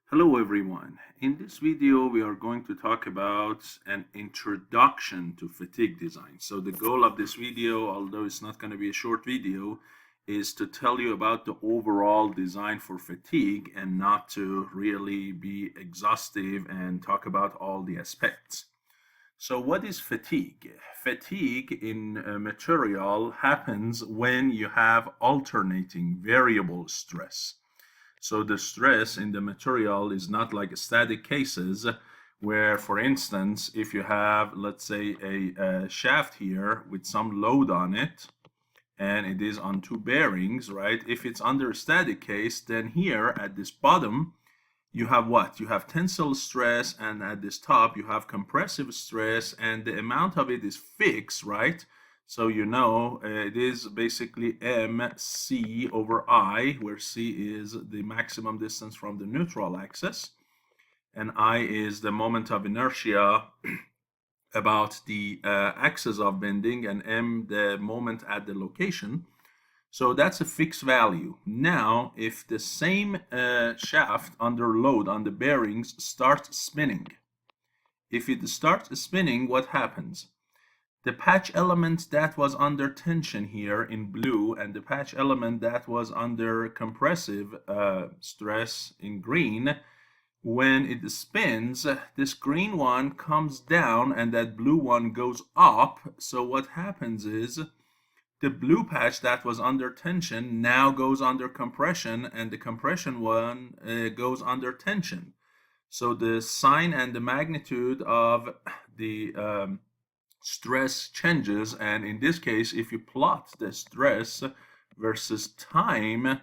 Hello everyone. In this video we are going to talk about an introduction to fatigue design. So the goal of this video, although it's not going to be a short video, is to tell you about the overall design for fatigue and not to really be exhaustive and talk about all the aspects. So what is fatigue? Fatigue in material happens when you have alternating variable stress. So the stress in the material is not like static cases where, for instance, if you have, let's say, a shaft here with some load on it, and it is on two bearings, right? If it's under a static case, then here at this bottom, you have what? You have tensile stress, and at this top, you have compressive stress, and the amount of it is fixed, right? So you know it is basically mc over I, where c is the maximum distance from the neutral axis, and I is the moment of inertia about the axis of bending, and m the moment at the location. So that's a fixed value. Now, if the same shaft under load on the bearings starts spinning, if it starts spinning, what happens? The patch element that was under tension here in blue and the patch element that was under compressive stress in green, when it spins, this green one comes down and that blue one goes up. So what happens is the blue patch that was under tension now goes under compression, and the compression one goes under tension. So the sign and the magnitude of the stress changes, and in this case, if you plot the stress versus time,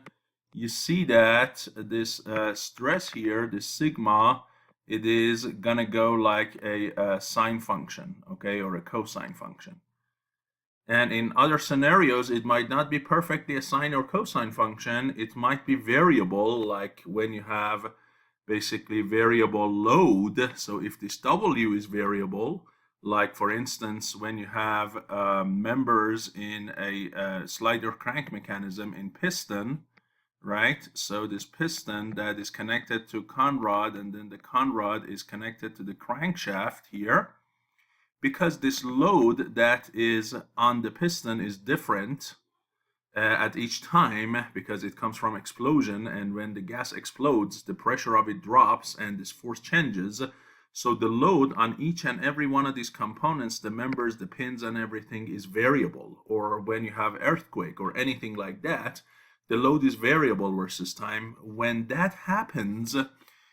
you see that this stress here, the sigma, it is gonna go like a sine function, okay, or a cosine function. And in other scenarios, it might not be perfectly a sine or cosine function. It might be variable, like when you have basically variable load. So if this W is variable, like for instance, when you have members in a slider crank mechanism in piston, right? So this piston that is connected to conrod, and then the conrod is connected to the crankshaft here. Because this load that is on the piston is different at each time, because it comes from explosion, and when the gas explodes, the pressure of it drops and this force changes. So the load on each and every one of these components, the members, the pins, and everything, is variable. Or when you have earthquake or anything like that, the load is variable versus time. When that happens,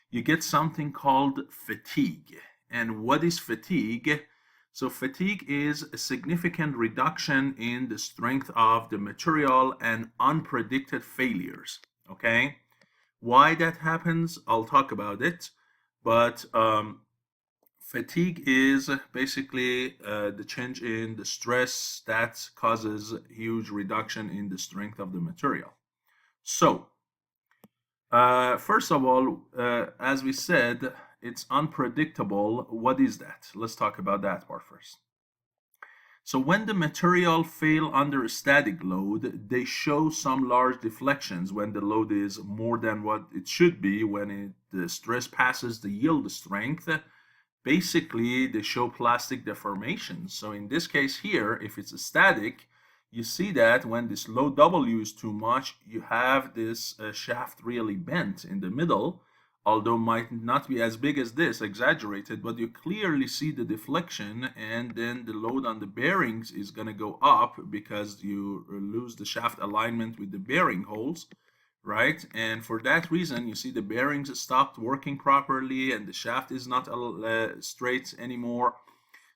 you get something called fatigue. And what is fatigue? So fatigue is a significant reduction in the strength of the material and unpredicted failures, okay? Why that happens, I'll talk about it, but fatigue is basically the change in the stress that causes huge reduction in the strength of the material. So, first of all, as we said, it's unpredictable. What is that? Let's talk about that part first. So when the material fail under a static load, they show some large deflections when the load is more than what it should be. When the stress passes the yield strength, basically they show plastic deformations. So in this case here, if it's a static, you see that when this load W is too much, you have this shaft really bent in the middle, although might not be as big as this, exaggerated, but you clearly see the deflection, and then the load on the bearings is going to go up because you lose the shaft alignment with the bearing holes, right? And for that reason, you see the bearings stopped working properly and the shaft is not straight anymore.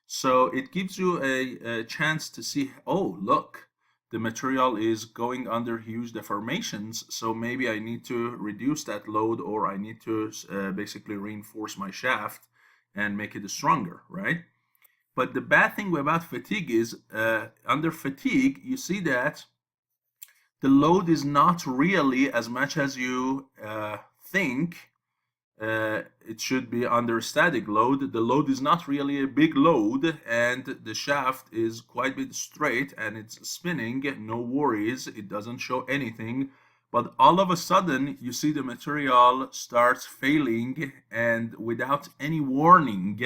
So it gives you a chance to see, oh, look, the material is going under huge deformations, so maybe I need to reduce that load, or I need to basically reinforce my shaft and make it stronger, right? But the bad thing about fatigue is under fatigue, you see that the load is not really as much as you think it should be under static load. The load is not really a big load, and the shaft is quite a bit straight and it's spinning. No worries, it doesn't show anything. But all of a sudden, you see the material starts failing, and without any warning,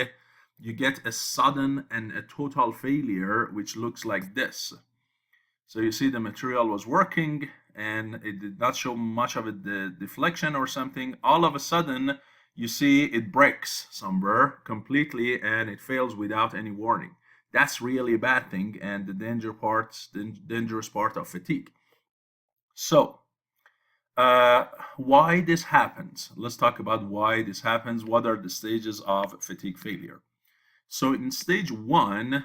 you get a sudden and a total failure, which looks like this. So you see the material was working and it did not show much of the deflection or something. All of a sudden, you see it breaks somewhere completely and it fails without any warning. That's really a bad thing and the dangerous part of fatigue. So, why this happens? Let's talk about why this happens. What are the stages of fatigue failure? So in stage 1,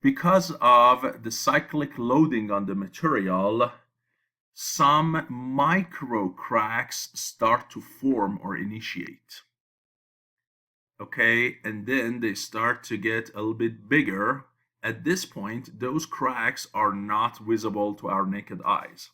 because of the cyclic loading on the material, some micro cracks start to form or initiate. Okay, and then they start to get a little bit bigger. At this point, those cracks are not visible to our naked eyes.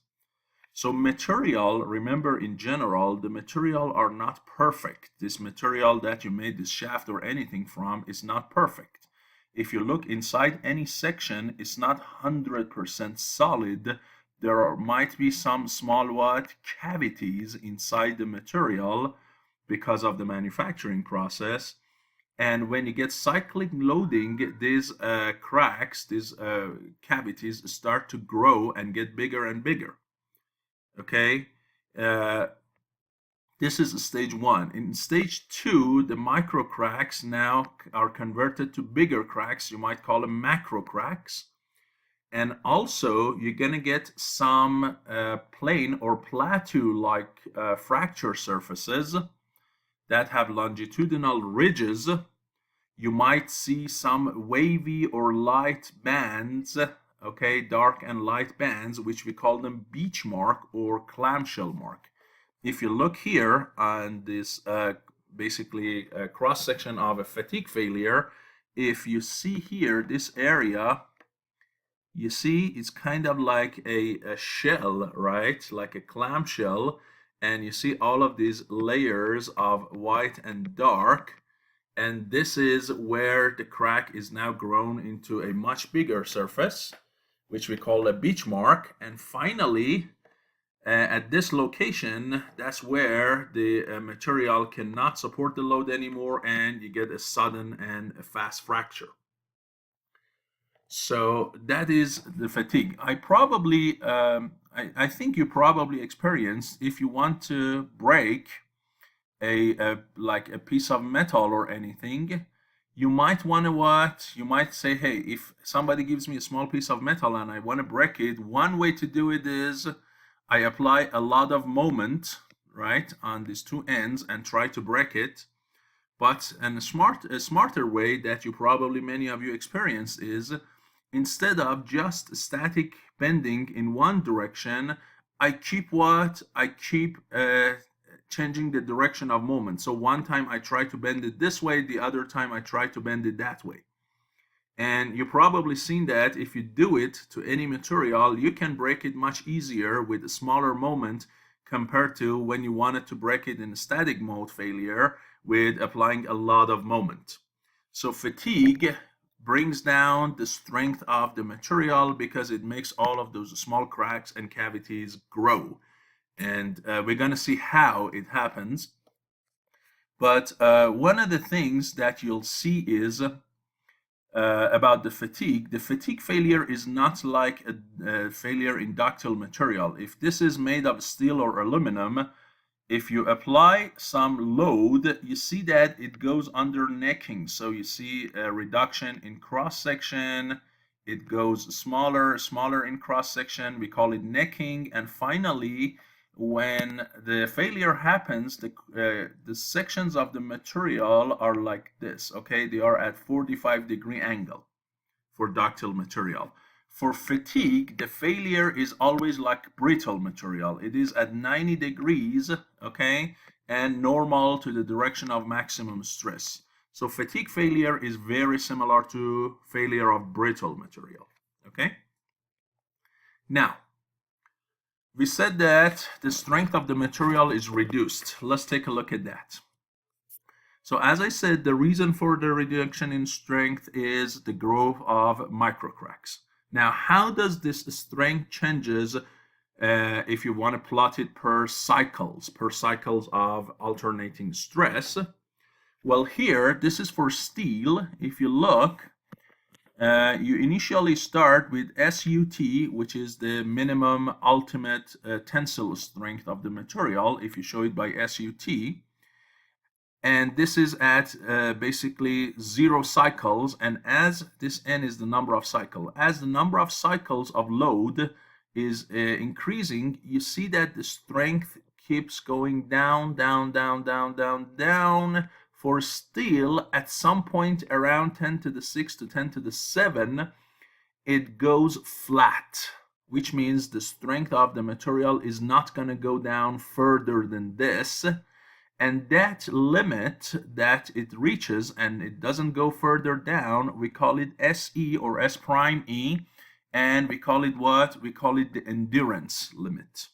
So material, remember in general, the material are not perfect. This material that you made this shaft or anything from is not perfect. If you look inside any section, it's not 100% solid. There might be some small cavities inside the material because of the manufacturing process. And when you get cyclic loading, these cracks, these cavities start to grow and get bigger and bigger. Okay, this is stage 1. In stage 2, the micro cracks now are converted to bigger cracks. You might call them macro cracks. And also, you're going to get some plane or plateau-like fracture surfaces that have longitudinal ridges. You might see some wavy or light bands, okay, dark and light bands, which we call them beach mark or clamshell mark. If you look here on this basically cross section of a fatigue failure, if you see here this area, you see it's kind of like a shell, right? Like a clamshell, and you see all of these layers of white and dark. And this is where the crack is now grown into a much bigger surface, which we call a beach mark. And finally, at this location, that's where the material cannot support the load anymore, and you get a sudden and a fast fracture. So that is the fatigue. I think you probably experienced, if you want to break like a piece of metal or anything, you might want to you might say, hey, if somebody gives me a small piece of metal and I want to break it, one way to do it is I apply a lot of moment, right, on these two ends and try to break it. But a smarter way that you probably many of you experienced is, instead of just static bending in one direction, I keep changing the direction of movement. So one time I try to bend it this way, the other time I try to bend it that way. And you've probably seen that if you do it to any material, you can break it much easier with a smaller moment compared to when you wanted to break it in a static mode failure with applying a lot of moment. So fatigue brings down the strength of the material because it makes all of those small cracks and cavities grow. And we're going to see how it happens. But one of the things that you'll see is about the fatigue failure is not like a failure in ductile material. If this is made of steel or aluminum, if you apply some load, you see that it goes under necking. So you see a reduction in cross section. It goes smaller in cross section. We call it necking. And finally, when the failure happens, the sections of the material are like this, okay? They are at 45-degree angle for ductile material. For fatigue, the failure is always like brittle material. It is at 90 degrees, okay, and normal to the direction of maximum stress. So fatigue failure is very similar to failure of brittle material, okay? Now, we said that the strength of the material is reduced. Let's take a look at that. So as I said, the reason for the reduction in strength is the growth of microcracks. Now, how does this strength changes if you want to plot it per cycles of alternating stress. Well, here, this is for steel. If you look, you initially start with SUT, which is the minimum ultimate tensile strength of the material, if you show it by SUT. And this is at basically 0 cycles, and as this n is the number of cycles, as the number of cycles of load is increasing, you see that the strength keeps going down, down, down, down, down, down. For steel, at some point around 10 to the 6 to 10 to the 7, it goes flat, which means the strength of the material is not going to go down further than this. And that limit that it reaches and it doesn't go further down, we call it SE or S prime E, and we call it what? We call it the endurance limit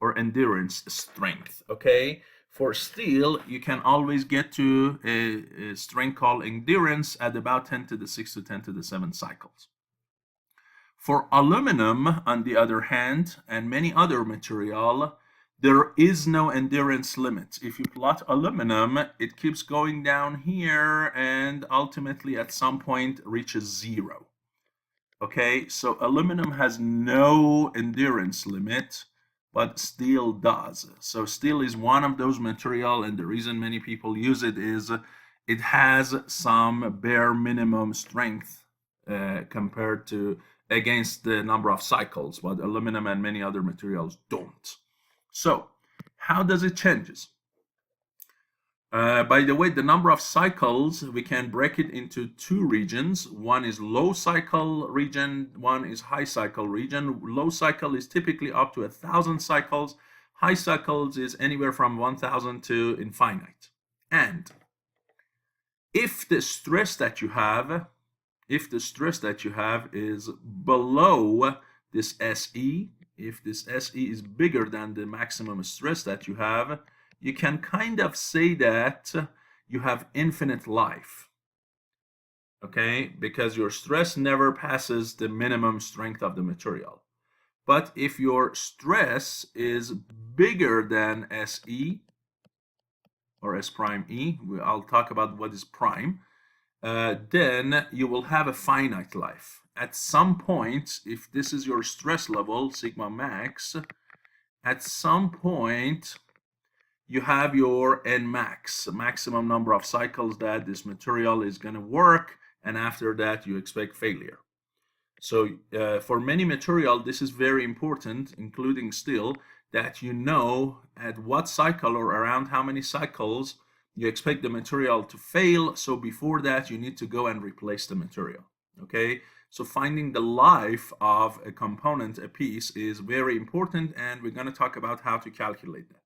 or endurance strength, okay? For steel, you can always get to a strength called endurance at about 10 to the 6 to 10 to the 7 cycles. For aluminum, on the other hand, and many other material, there is no endurance limit. If you plot aluminum, it keeps going down here and ultimately at some point reaches 0. Okay, so aluminum has no endurance limit, but steel does. So steel is one of those materials, and the reason many people use it is it has some bare minimum strength compared to against the number of cycles, but aluminum and many other materials don't. So, how does it changes? By the way, the number of cycles, we can break it into 2 regions. One is low cycle region, one is high cycle region. Low cycle is typically up to 1,000 cycles. High cycles is anywhere from 1,000 to infinite. And if the stress that you have is below this SE, if this SE is bigger than the maximum stress that you have, you can kind of say that you have infinite life, okay? Because your stress never passes the minimum strength of the material. But if your stress is bigger than SE or S prime E, I'll talk about what is prime, then you will have a finite life. At some point, if this is your stress level, sigma max, at some point you have your N max, maximum number of cycles that this material is going to work, and after that you expect failure. So for many material, this is very important, including steel, that you know at what cycle or around how many cycles you expect the material to fail. So before that, you need to go and replace the material, okay? So finding the life of a component, a piece, is very important, and we're going to talk about how to calculate that.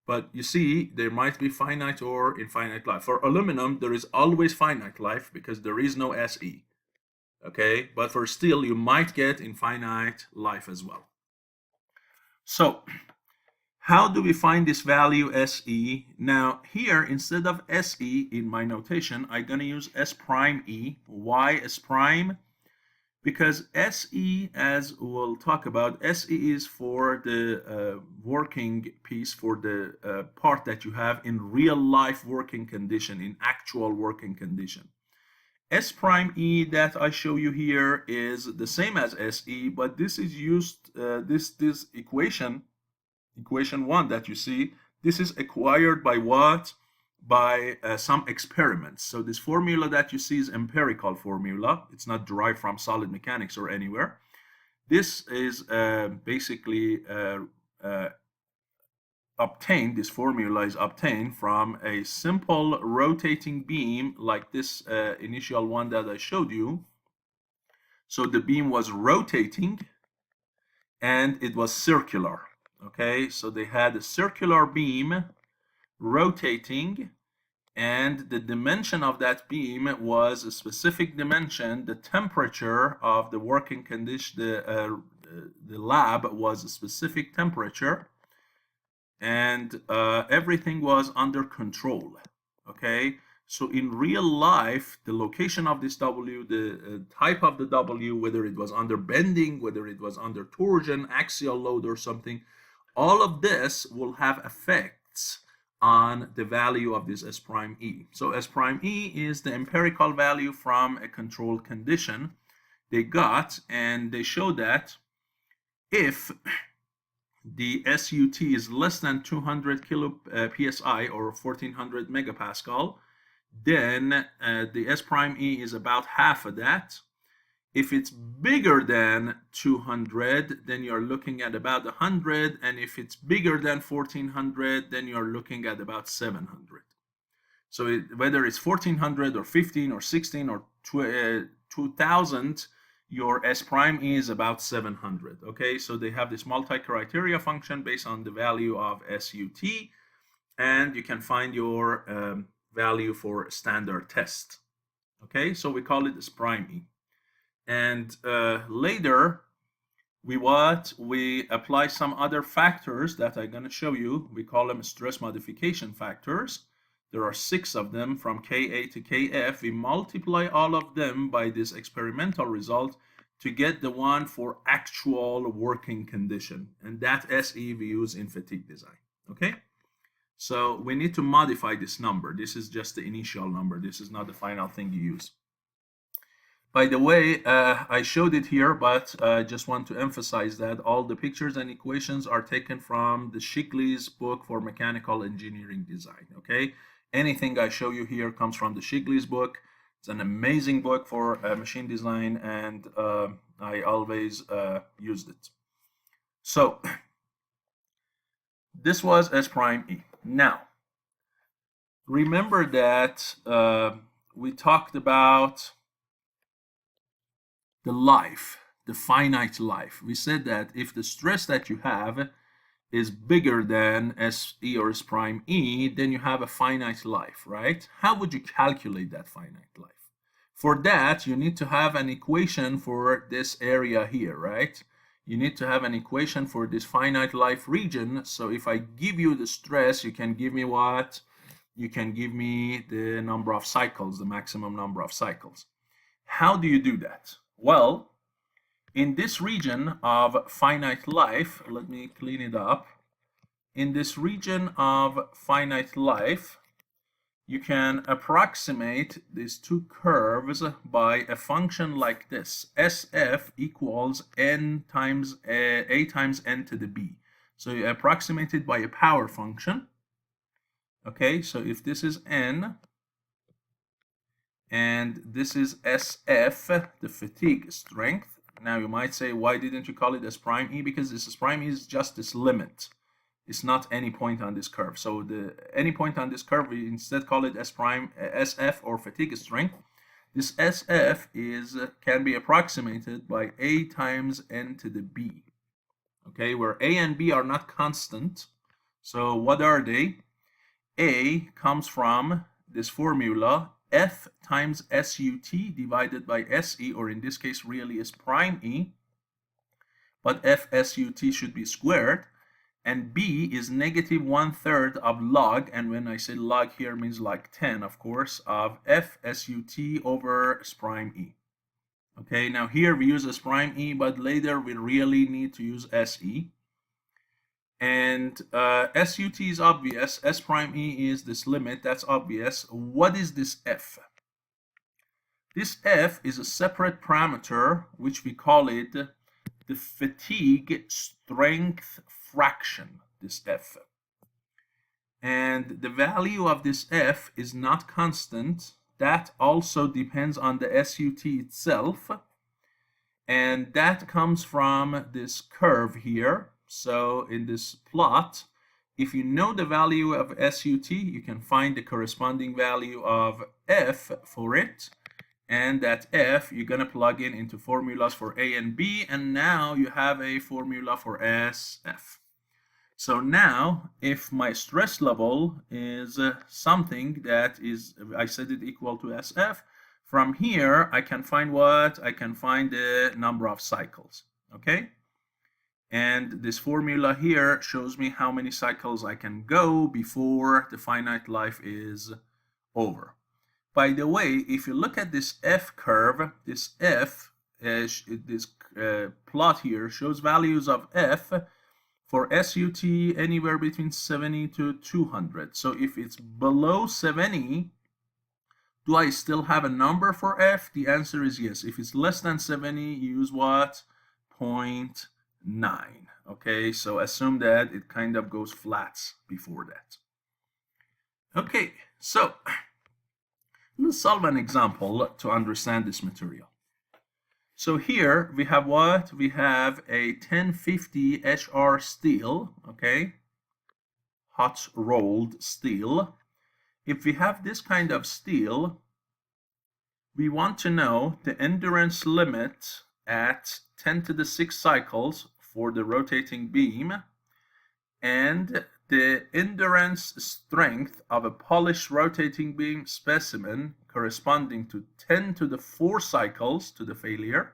But you see, there might be finite or infinite life. For aluminum, there is always finite life because there is no SE, okay? But for steel, you might get infinite life as well. So how do we find this value SE? Now here, instead of SE in my notation, I'm going to use S prime E. Why S prime? Because SE, as we'll talk about, SE is for the working piece, for the part that you have in real life working condition, in actual working condition. S prime E that I show you here is the same as SE, but this is used, this equation 1 that you see, this is acquired by what? By some experiments. So this formula that you see is empirical formula. It's not derived from solid mechanics or anywhere. This is basically obtained, this formula is obtained from a simple rotating beam like this initial one that I showed you. So the beam was rotating and it was circular. Okay, so they had a circular beam rotating, and the dimension of that beam was a specific dimension. The temperature of the working condition, the lab was a specific temperature, and everything was under control. Okay, So in real life, the location of this W, the type of the W, whether it was under bending, whether it was under torsion, axial load or something, all of this will have effects on the value of this S prime E. So S prime E is the empirical value from a controlled condition they got, and they show that if the SUT is less than 200 kilo psi or 1400 megapascal, then the S prime E is about half of that. If it's bigger than 200, then you're looking at about 100, and if it's bigger than 1400, then you're looking at about 700. So whether it's 1400 or 15 or 16 or 2000, your S prime E is about 700. Okay, so they have this multi-criteria function based on the value of SUT, and you can find your value for standard test. Okay, so we call it S prime E. And later we apply some other factors that I'm going to show you. We call them stress modification factors. There are 6 of them from Ka to Kf. We multiply all of them by this experimental result to get the one for actual working condition, and that SE we use in fatigue design. Okay, so we need to modify this number. This is just the initial number. This is not the final thing you use. By the way, I showed it here, but I just want to emphasize that all the pictures and equations are taken from the Shigley's book for mechanical engineering design. Okay, anything I show you here comes from the Shigley's book. It's an amazing book for machine design, and I always used it. So this was S prime E. Now, remember that we talked about the life, the finite life. We said that if the stress that you have is bigger than SE or S prime E, then you have a finite life, right? How would you calculate that finite life? For that, you need to have an equation for this area here, right? You need to have an equation for this finite life region. So if I give you the stress, you can give me what? You can give me the number of cycles, the maximum number of cycles. How do you do that? Well, in this region of finite life, let me clean it up. In this region of finite life, you can approximate these 2 curves by a function like this. SF equals n times a times n to the b. So you approximate it by a power function. Okay, so if this is n, and this is SF, the fatigue strength. Now you might say, why didn't you call it S prime E? Because this S prime E is just this limit. It's not any point on this curve. So any point on this curve, we instead call it S prime SF or fatigue strength. This SF can be approximated by A times n to the b. Okay, where A and B are not constant. So what are they? A comes from this formula, F times SUT divided by SE, or in this case really is prime E, but F SUT should be squared, and B is negative 1/3 of log, and when I say log here means like 10, of course, of F SUT over S prime E. Okay, now here we use S prime E, but later we really need to use SE. And SUT is obvious, S prime E is this limit, that's obvious. What is this F? This F is a separate parameter, which we call it the fatigue strength fraction, this F. And the value of this F is not constant. That also depends on the SUT itself. And that comes from this curve here. So in this plot, if you know the value of SUT, you can find the corresponding value of F for it. And that F, you're going to plug into formulas for A and B. And now you have a formula for SF. So now, if my stress level is something that is, I said it equal to SF, from here, I can find what? I can find the number of cycles, okay? And this formula here shows me how many cycles I can go before the finite life is over. by the way, if you look at this F curve, this F, this plot here shows values of F for SUT anywhere between 70 to 200. So if it's below 70, do I still have a number for F? The answer is yes. If it's less than 70, use what? 0.9. Okay, so assume that it kind of goes flat before that. Okay, so let's solve an example to understand this material. So here we have what? We have a 1050 HR steel, okay? Hot rolled steel. If we have this kind of steel, we want to know the endurance limit at 10 to the 6 cycles for the rotating beam and the endurance strength of a polished rotating beam specimen corresponding to 10 to the 4 cycles to the failure,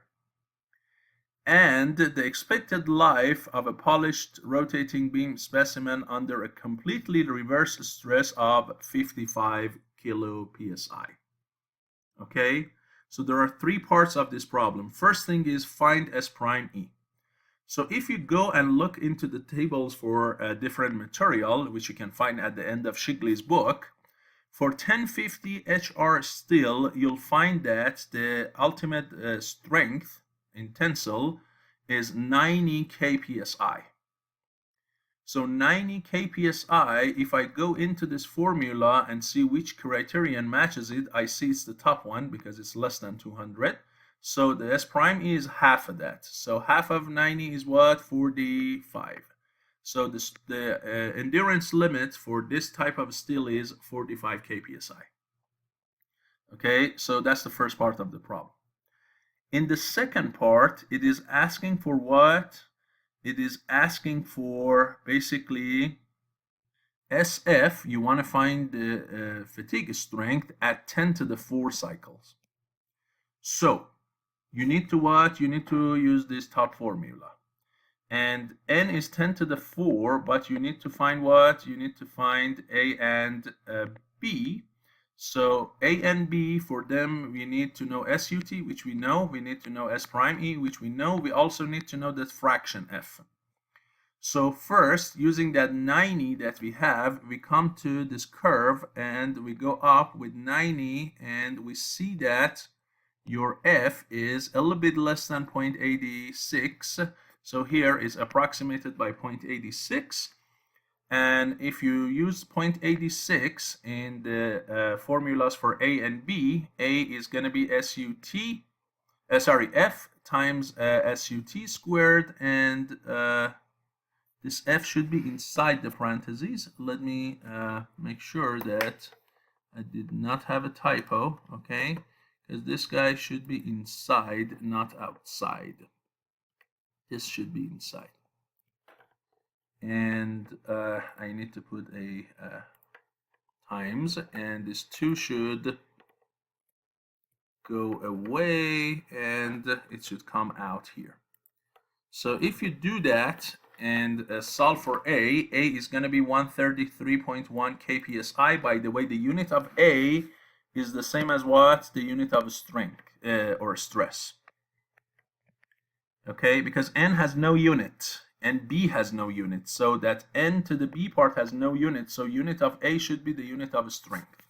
and the expected life of a polished rotating beam specimen under a completely reverse stress of 55 kilo psi. Okay, so there are 3 parts of this problem. First thing is find S prime E. So if you go and look into the tables for different material, which you can find at the end of Shigley's book, for 1050 HR steel, you'll find that the ultimate strength in tensile is 90 kpsi. So 90 kpsi, if I go into this formula and see which criterion matches it, I see it's the top one because it's less than 200. So the S prime E is half of that. So half of 90 is what? 45. So the endurance limit for this type of steel is 45 kpsi. Okay, so that's the first part of the problem. In the second part, it is asking for what? It is asking for basically SF. You want to find the fatigue strength at 10 to the 4 cycles. So you need to what? You need to use this top formula. And N is 10 to the 4, but you need to find what? You need to find A and B. So A and B, for them, we need to know SUT, which we know. We need to know S prime E, which we know. We also need to know that fraction F. So first, using that 90 that we have, we come to this curve and we go up with 90 and we see that your F is a little bit less than 0.86. So here is approximated by 0.86. And if you use 0.86 in the formulas for A and B, A is going to be F times SUT squared, and this F should be inside the parentheses. Let me make sure that I did not have a typo, okay? Because this guy should be inside, not outside. This should be inside. And I need to put a times, and this 2 should go away, and it should come out here. So if you do that and solve for A is going to be 133.1 kpsi. By the way, the unit of A is the same as what? The unit of strength or stress. Okay, because N has no unit and B has no unit, so that N to the B part has no unit, so unit of A should be the unit of strength.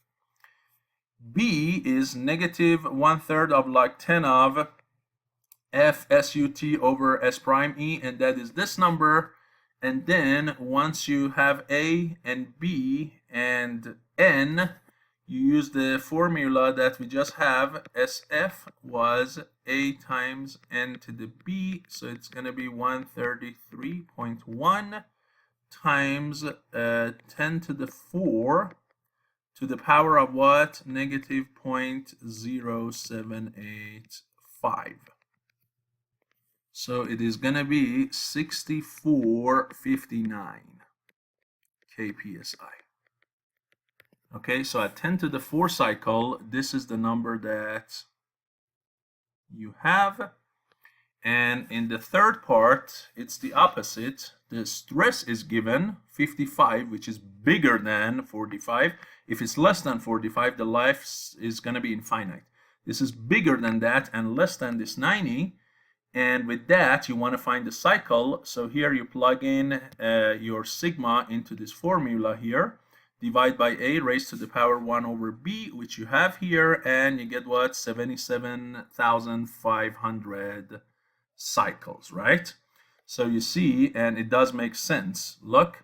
B is negative 1/3 of log 10 of F SUT over S prime E, and that is this number. And then once you have A and B and N, you use the formula that we just have. SF was A times N to the B, so it's going to be 133.1 times 10 to the 4 to the power of what? Negative 0.0785. So it is going to be 6459 kpsi. Okay, so at 10 to the 4 cycle, this is the number that you have. And in the third part, it's the opposite. The stress is given 55, which is bigger than 45. If it's less than 45, the life is going to be infinite. This is bigger than that and less than this 90. And with that, you want to find the cycle. So here you plug in your sigma into this formula here. Divide by a raised to the power 1 over b, which you have here, and you get what? 77,500 cycles, right? So you see, and it does make sense. Look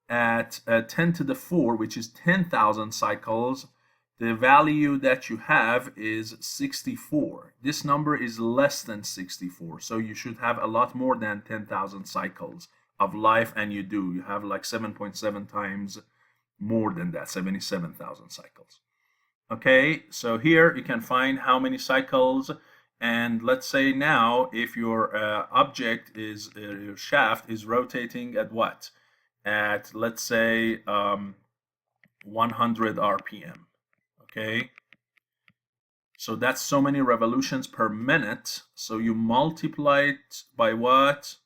at 10 to the 4, which is 10,000 cycles. The value that you have is 64. This number is less than 64, so you should have a lot more than 10,000 cycles of life, and you do. You have like 7.7 times more than that, 77,000 cycles. Okay, so here you can find how many cycles. And let's say now, if your object is, your shaft is rotating at what? At, let's say, 100 RPM. Okay, so that's so many revolutions per minute. So you multiply it by what?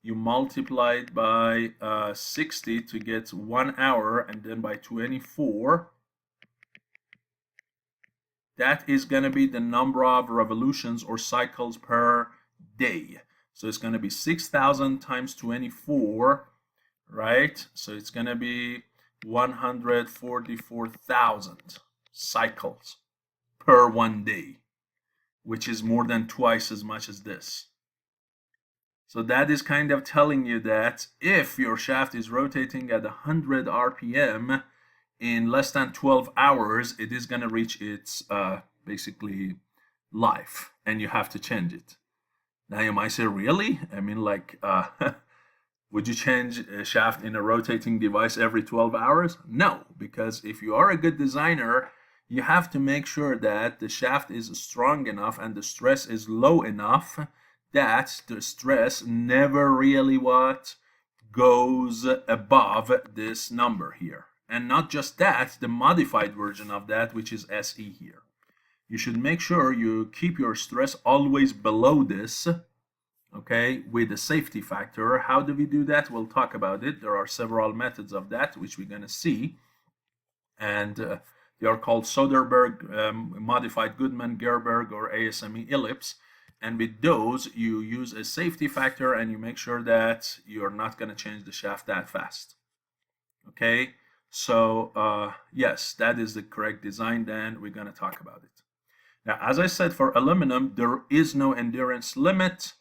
You multiply it by 60 to get 1 hour, and then by 24. That is going to be the number of revolutions or cycles per day. So it's going to be 6,000 times 24, right? So it's going to be 144,000 cycles per 1 day, which is more than twice as much as this. So that is kind of telling you that if your shaft is rotating at 100 RPM, in less than 12 hours, it is going to reach its basically life, and you have to change it. Now you might say, really? I mean, like, would you change a shaft in a rotating device every 12 hours? No, because if you are a good designer, you have to make sure that the shaft is strong enough and the stress is low enough that the stress never really goes above this number here. And not just that, the modified version of that, which is SE here. You should make sure you keep your stress always below this, okay, with a safety factor. How do we do that? We'll talk about it. There are several methods of that, which we're going to see. And they are called Soderberg, modified Goodman, Gerber, or ASME ellipse. And with those, you use a safety factor and you make sure that you're not going to change the shaft that fast. Okay, so yes, that is the correct design. Then we're going to talk about it. Now, as I said, for aluminum, there is no endurance limit.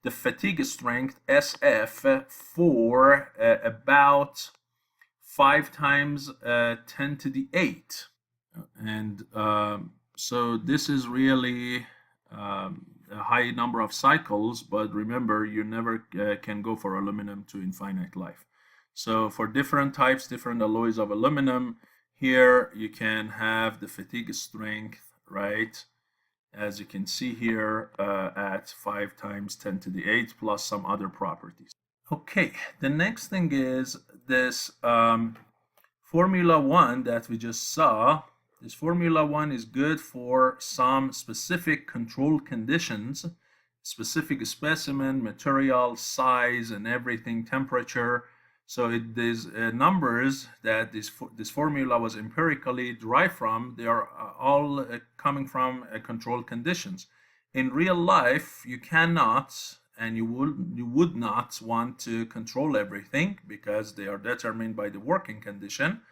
The fatigue strength, SF, for about 5 times 10 to the 8. And so this is really a high number of cycles, but remember, you never can go for aluminum to infinite life. So for different types, different alloys of aluminum, here you can have the fatigue strength, right? As you can see here at 5 times 10 to the 8 plus some other properties. Okay, the next thing is this Formula 1 that we just saw. This Formula 1 is good for some specific control conditions, specific specimen, material, size, and everything, temperature. So these numbers that this formula was empirically derived from, they are all coming from controlled conditions. In real life, you cannot and you would not want to control everything because they are determined by the working condition.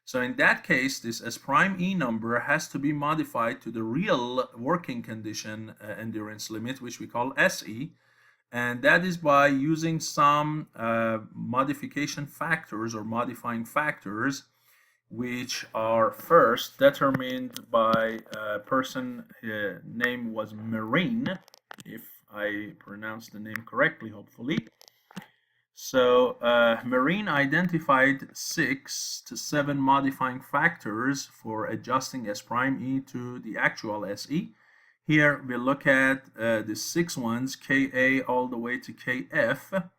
So in that case, this S prime E number has to be modified to the real working condition endurance limit, which we call SE. And that is by using some modification factors or modifying factors, which are first determined by a person, name was Marine, if I pronounced the name correctly, hopefully. So Marine identified 6 to 7 modifying factors for adjusting S prime E to the actual SE. Here we look at the 6 ones, Ka all the way to Kf.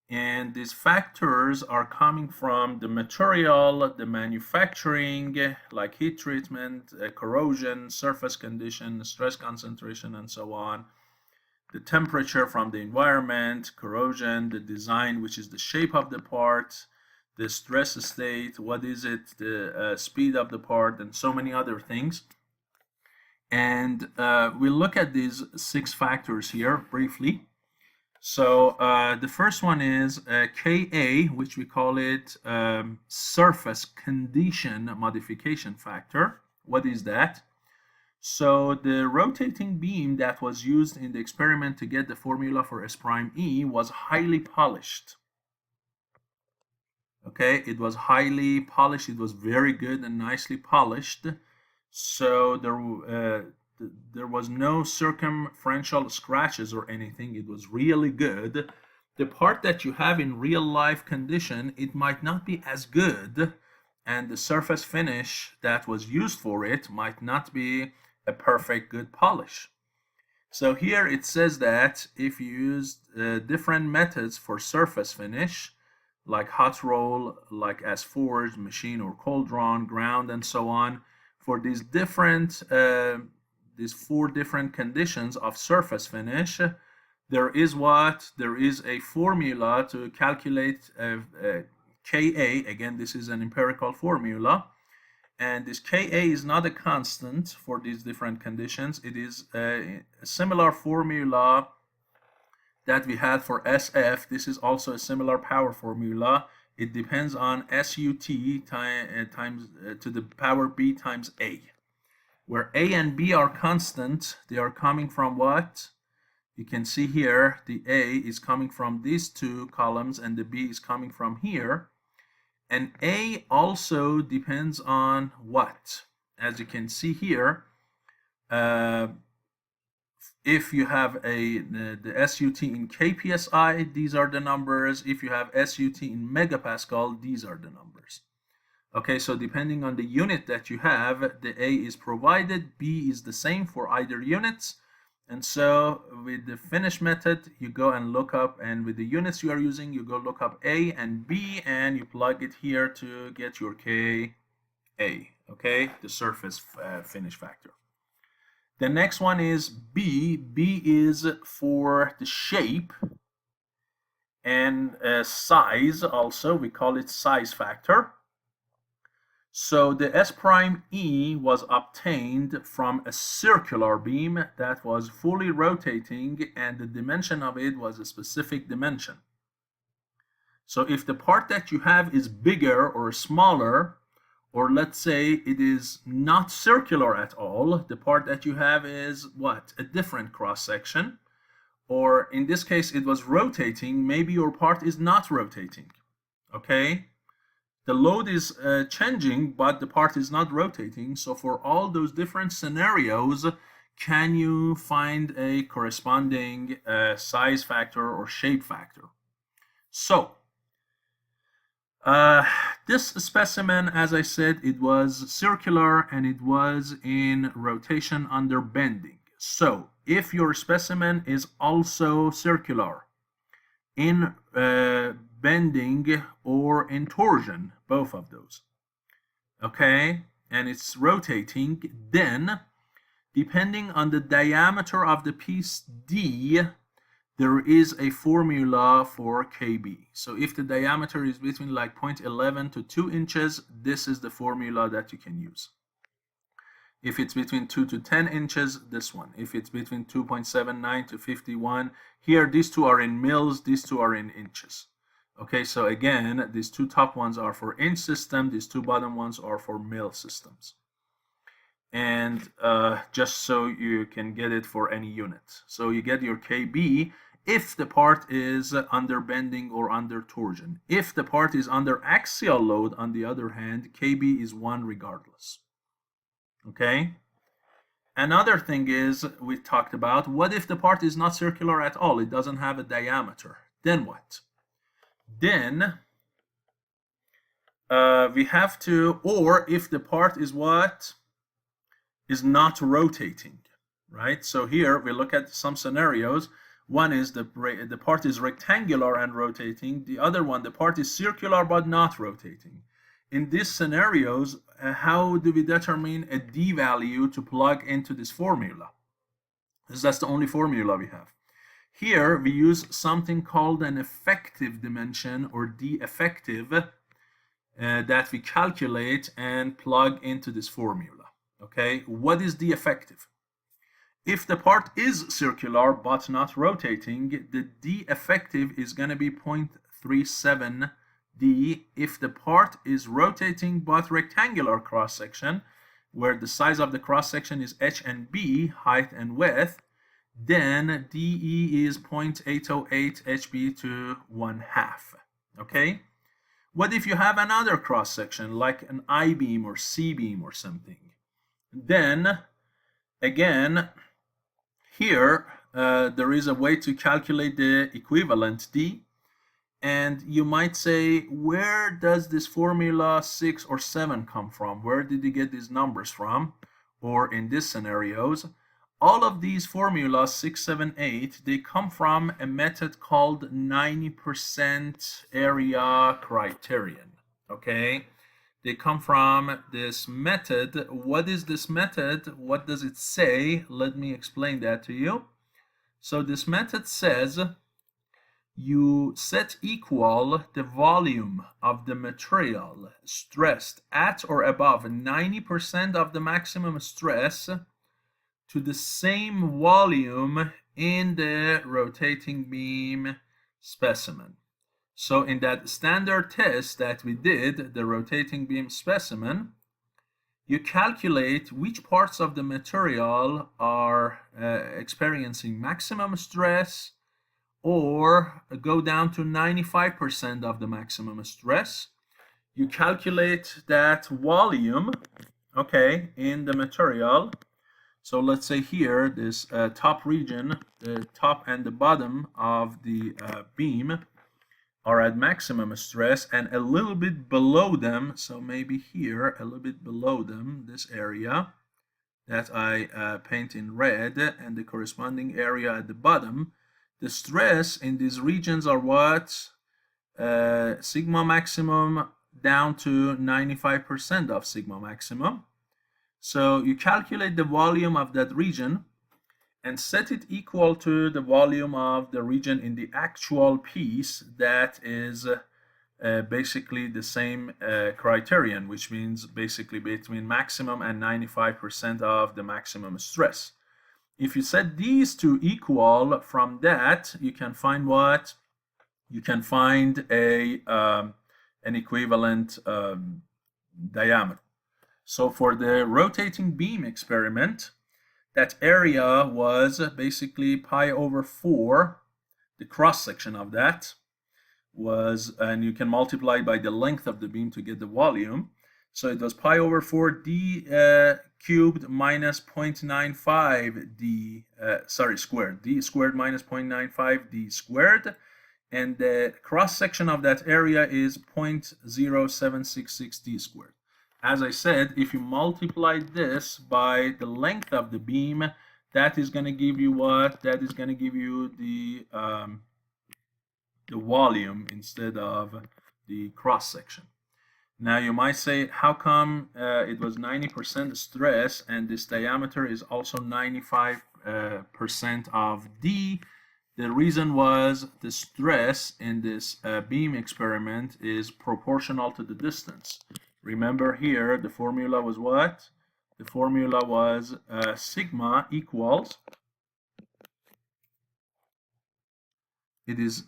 And these factors are coming from the material, the manufacturing, like heat treatment, corrosion, surface condition, stress concentration, and so on. the temperature from the environment, corrosion, the design, which is the shape of the part, the stress state, what is it, the speed of the part, and so many other things. And we'll look at these 6 factors here briefly. So the first one is Ka, which we call it surface condition modification factor. What is that? So the rotating beam that was used in the experiment to get the formula for S prime E was highly polished. Okay, it was highly polished. It was very good and nicely polished. So there was no circumferential scratches or anything. It was really good. The part that you have in real life condition, it might not be as good, and the surface finish that was used for it might not be a perfect good polish. So here it says that if you use different methods for surface finish, like hot roll, like as forged, machine or cold drawn, ground, and so on, for these different these 4 different conditions of surface finish, there is a formula to calculate Ka. Again, this is an empirical formula, and this Ka is not a constant for these different conditions. It is a similar formula that we had for SF. This is also a similar power formula. It depends on SUT times to the power B times A, where A and B are constant. They are coming from what? You can see here the A is coming from these 2 columns and the B is coming from here. And A also depends on what? As you can see here, if you have the SUT in kpsi, these are the numbers. If you have SUT in megapascal, these are the numbers. Okay, so depending on the unit that you have, the A is provided, B is the same for either units. And so with the finish method, you go and look up, and with the units you are using, you go look up A and B, and you plug it here to get your Ka, okay, the surface finish factor. The next one is B. B is for the shape and size also. We call it size factor. So the S prime E was obtained from a circular beam that was fully rotating, and the dimension of it was a specific dimension. So if the part that you have is bigger or smaller, or let's say it is not circular at all, the part that you have is what? A different cross section. Or in this case, it was rotating. Maybe your part is not rotating. Okay? The load is changing, but the part is not rotating. So for all those different scenarios, can you find a corresponding size factor or shape factor? So this specimen, as I said, it was circular and it was in rotation under bending. So if your specimen is also circular, in bending or in torsion, both of those, okay, and it's rotating, then depending on the diameter of the piece D, there is a formula for Kb. So if the diameter is between like 0.11 to 2 inches, this is the formula that you can use. If it's between 2 to 10 inches, this one. If it's between 2.79 to 51, here these 2 are in mils, these 2 are in inches. Okay, so again, these 2 top ones are for inch system, these 2 bottom ones are for mil systems. And just so you can get it for any unit. So you get your Kb if the part is under bending or under torsion. If the part is under axial load, on the other hand, Kb is 1 regardless. Okay? Another thing is, we talked about, what if the part is not circular at all? It doesn't have a diameter. Then what? Then we have to, or if the part is what? Is not rotating, right? So here we look at some scenarios. One is the part is rectangular and rotating. The other one, the part is circular but not rotating. In these scenarios, how do we determine a D value to plug into this formula? Because that's the only formula we have. Here we use something called an effective dimension, or D effective, that we calculate and plug into this formula. Okay, what is D effective? If the part is circular but not rotating, the D effective is going to be 0.37 D. If the part is rotating but rectangular cross section, where the size of the cross section is h and b, height and width, then DE is 0.808 HB to 1/2. Okay? What if you have another cross section like an I-beam or C-beam or something? Then again, here there is a way to calculate the equivalent D, and you might say, where does this formula 6 or 7 come from? Where did you get these numbers from? Or in these scenarios, all of these formulas 6, 7, 8, they come from a method called 90% area criterion. Okay, they come from this method. What is this method? What does it say? Let me explain that to you. So this method says you set equal the volume of the material stressed at or above 90% of the maximum stress to the same volume in the rotating beam specimen. So in that standard test that we did, the rotating beam specimen, you calculate which parts of the material are experiencing maximum stress or go down to 95% of the maximum stress. You calculate that volume, okay, in the material. So let's say here, this top region, the top and the bottom of the beam are at maximum stress, and a little bit below them, so maybe here, a little bit below them, this area that I paint in red, and the corresponding area at the bottom, the stress in these regions are what? Sigma maximum down to 95% of sigma maximum. So you calculate the volume of that region and set it equal to the volume of the region in the actual piece that is basically the same criterion, which means basically between maximum and 95% of the maximum stress. If you set these two equal, from that you can find what? You can find an equivalent diameter. So for the rotating beam experiment, that area was basically pi over 4. The cross section of that was, and you can multiply by the length of the beam to get the volume. So it was pi over 4 d cubed minus 0.95 d, squared. D squared minus 0.95 d squared. And the cross section of that area is 0.0766 d squared. As I said, if you multiply this by the length of the beam, that is going to give you what? That is going to give you the volume instead of the cross section. Now you might say, how come it was 90% stress and this diameter is also 95% of D? The reason was the stress in this beam experiment is proportional to the distance. Remember here, the formula was what? The formula was sigma equals, it is,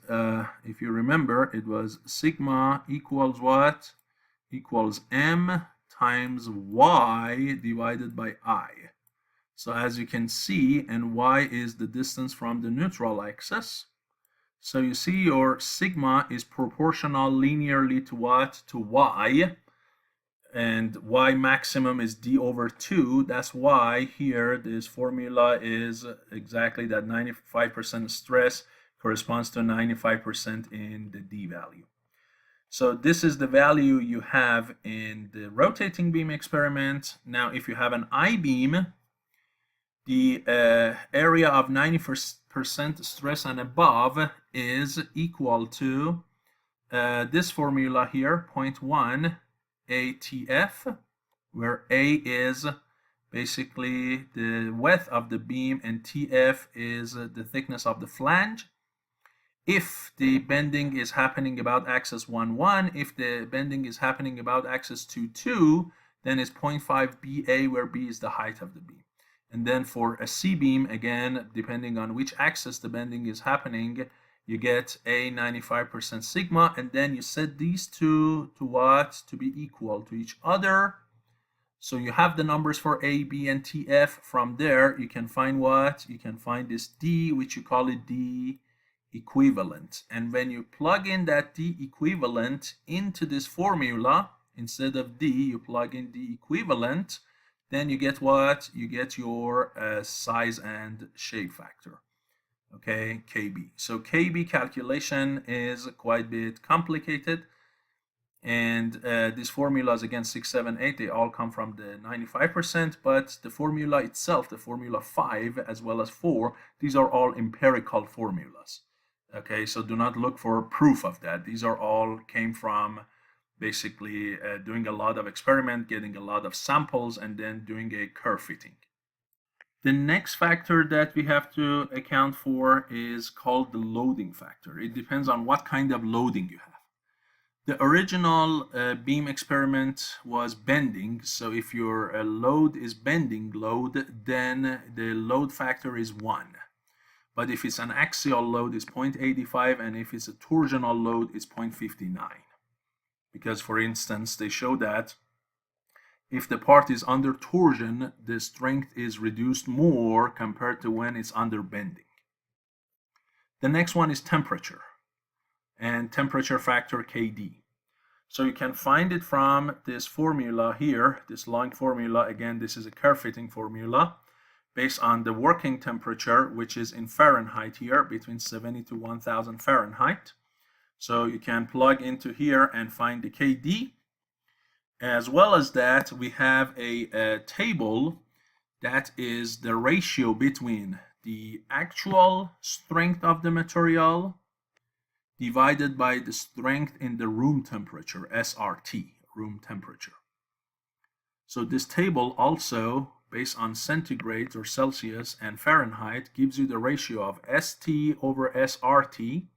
if you remember, it was sigma equals what? Equals m times y divided by I. So as you can see, and y is the distance from the neutral axis. So you see your sigma is proportional linearly to what? To y. And y maximum is d over 2. That's why here this formula is exactly that 95% stress corresponds to 95% in the d value. So this is the value you have in the rotating beam experiment. Now if you have an I-beam, the area of 90% stress and above is equal to this formula here, 0.1 ATF, where A is Basically, the width of the beam, and TF is the thickness of the flange. If the bending is happening about axis 1, 1, if the bending is happening about axis 2, 2, then it's 0.5 BA, where B is the height of the beam. And then for a C-beam, again, depending on which axis the bending is happening, you get a 95% sigma, and then you set these two to what? To be equal to each other. So you have the numbers for A, B, and TF. From there, you can find what? You can find this D, which you call it D equivalent. And when you plug in that D equivalent into this formula, instead of D, you plug in D equivalent, then you get what? You get your size and shape factor, okay, KB. So KB calculation is quite a bit complicated, and these formulas, again, 6, 7, 8, they all come from the 95%, but the formula itself, the formula 5 as well as 4, these are all empirical formulas. Okay, so do not look for proof of that. These are all came from basically doing a lot of experiment, getting a lot of samples, and then doing a curve fitting. The next factor that we have to account for is called the loading factor. It depends on what kind of loading you have. The original beam experiment was bending, so if your load is bending load, then the load factor is 1. But if it's an axial load, it's 0.85, and if it's a torsional load, it's 0.59. Because, for instance, they show that if the part is under torsion, the strength is reduced more compared to when it's under bending. The next one is temperature, and temperature factor KD. So you can find it from this formula here, this long formula. Again, this is a curve fitting formula based on the working temperature, which is in Fahrenheit here, between 70 to 1000 Fahrenheit. So you can plug into here and find the KD. As well as that, we have a table that is the ratio between the actual strength of the material divided by the strength in the room temperature, SRT, room temperature. So this table also, based on centigrades or Celsius and Fahrenheit, gives you the ratio of ST over SRT.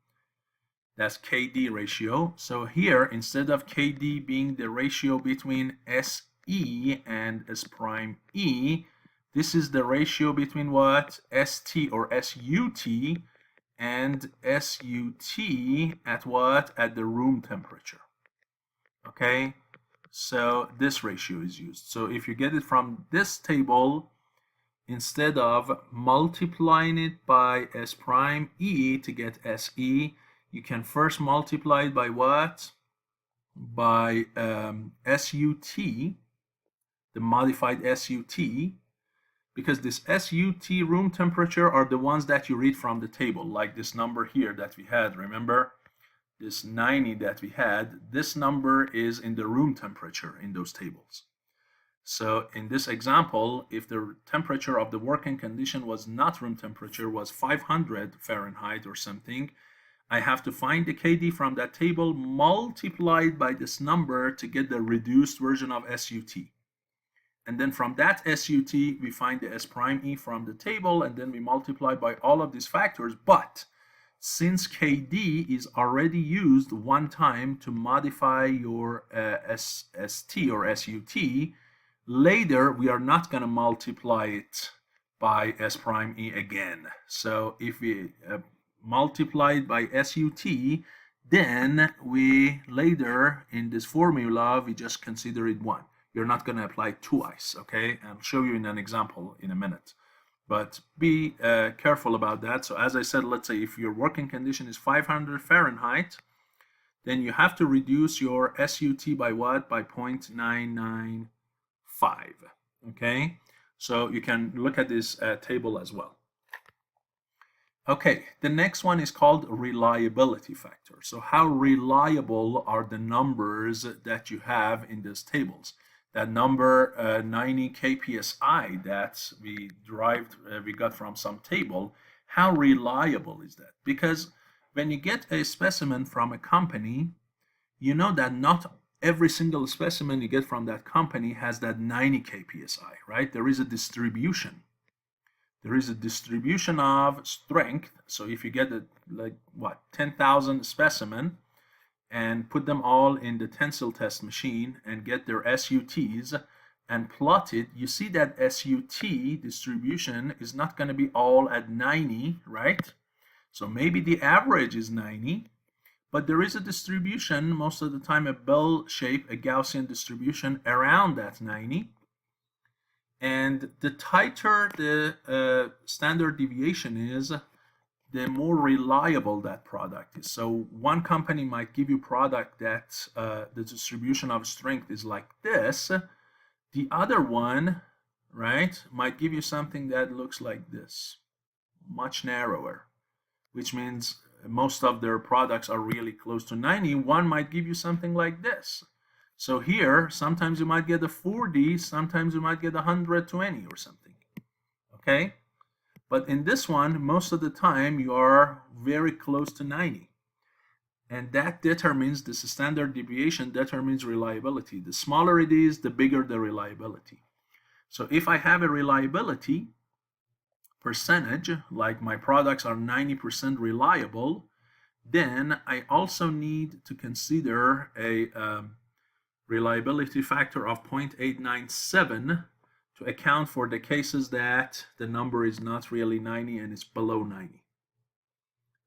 That's KD ratio. So here, instead of KD being the ratio between SE and S prime E, this is the ratio between what? ST or SUT and SUT at what? At the room temperature. Okay, so this ratio is used. So if you get it from this table, instead of multiplying it by S prime E to get SE, you can first multiply it by what? By SUT, the modified SUT, because this SUT room temperature are the ones that you read from the table, like this number here that we had. Remember, this 90 that we had, this number is in the room temperature in those tables. So in this example, if the temperature of the working condition was not room temperature, was 500 Fahrenheit or something, I have to find the KD from that table, multiplied by this number to get the reduced version of SUT. And then from that SUT, we find the S prime E from the table, and then we multiply by all of these factors. But since KD is already used one time to modify your ST or SUT, later we are not going to multiply it by S prime E again. So if we multiply it by SUT, then we later in this formula, we just consider it 1. You're not going to apply twice, okay? I'll show you in an example in a minute. But be careful about that. So as I said, let's say if your working condition is 500 Fahrenheit, then you have to reduce your SUT by what? By 0.995, okay? So you can look at this table as well. Okay, the next one is called reliability factor. So how reliable are the numbers that you have in these tables? That number 90 kpsi that we derived, we got from some table, how reliable is that? Because when you get a specimen from a company, you know that not every single specimen you get from that company has that 90 kpsi, right? There is a distribution. There is a distribution of strength. So if you get like what, 10,000 specimen and put them all in the tensile test machine and get their SUTs and plot it, you see that SUT distribution is not going to be all at 90, right? So maybe the average is 90, but there is a distribution, most of the time a bell shape, a Gaussian distribution around that 90. And the tighter the standard deviation is, the more reliable that product is. So one company might give you product that the distribution of strength is like this. The other one, right, might give you something that looks like this, much narrower, which means most of their products are really close to 90. One might give you something like this. So here, sometimes you might get a 40, sometimes you might get 120 or something, okay? But in this one, most of the time, you are very close to 90. And that determines, this standard deviation determines reliability. The smaller it is, the bigger the reliability. So if I have a reliability percentage, like my products are 90% reliable, then I also need to consider a reliability factor of 0.897 to account for the cases that the number is not really 90 and it's below 90.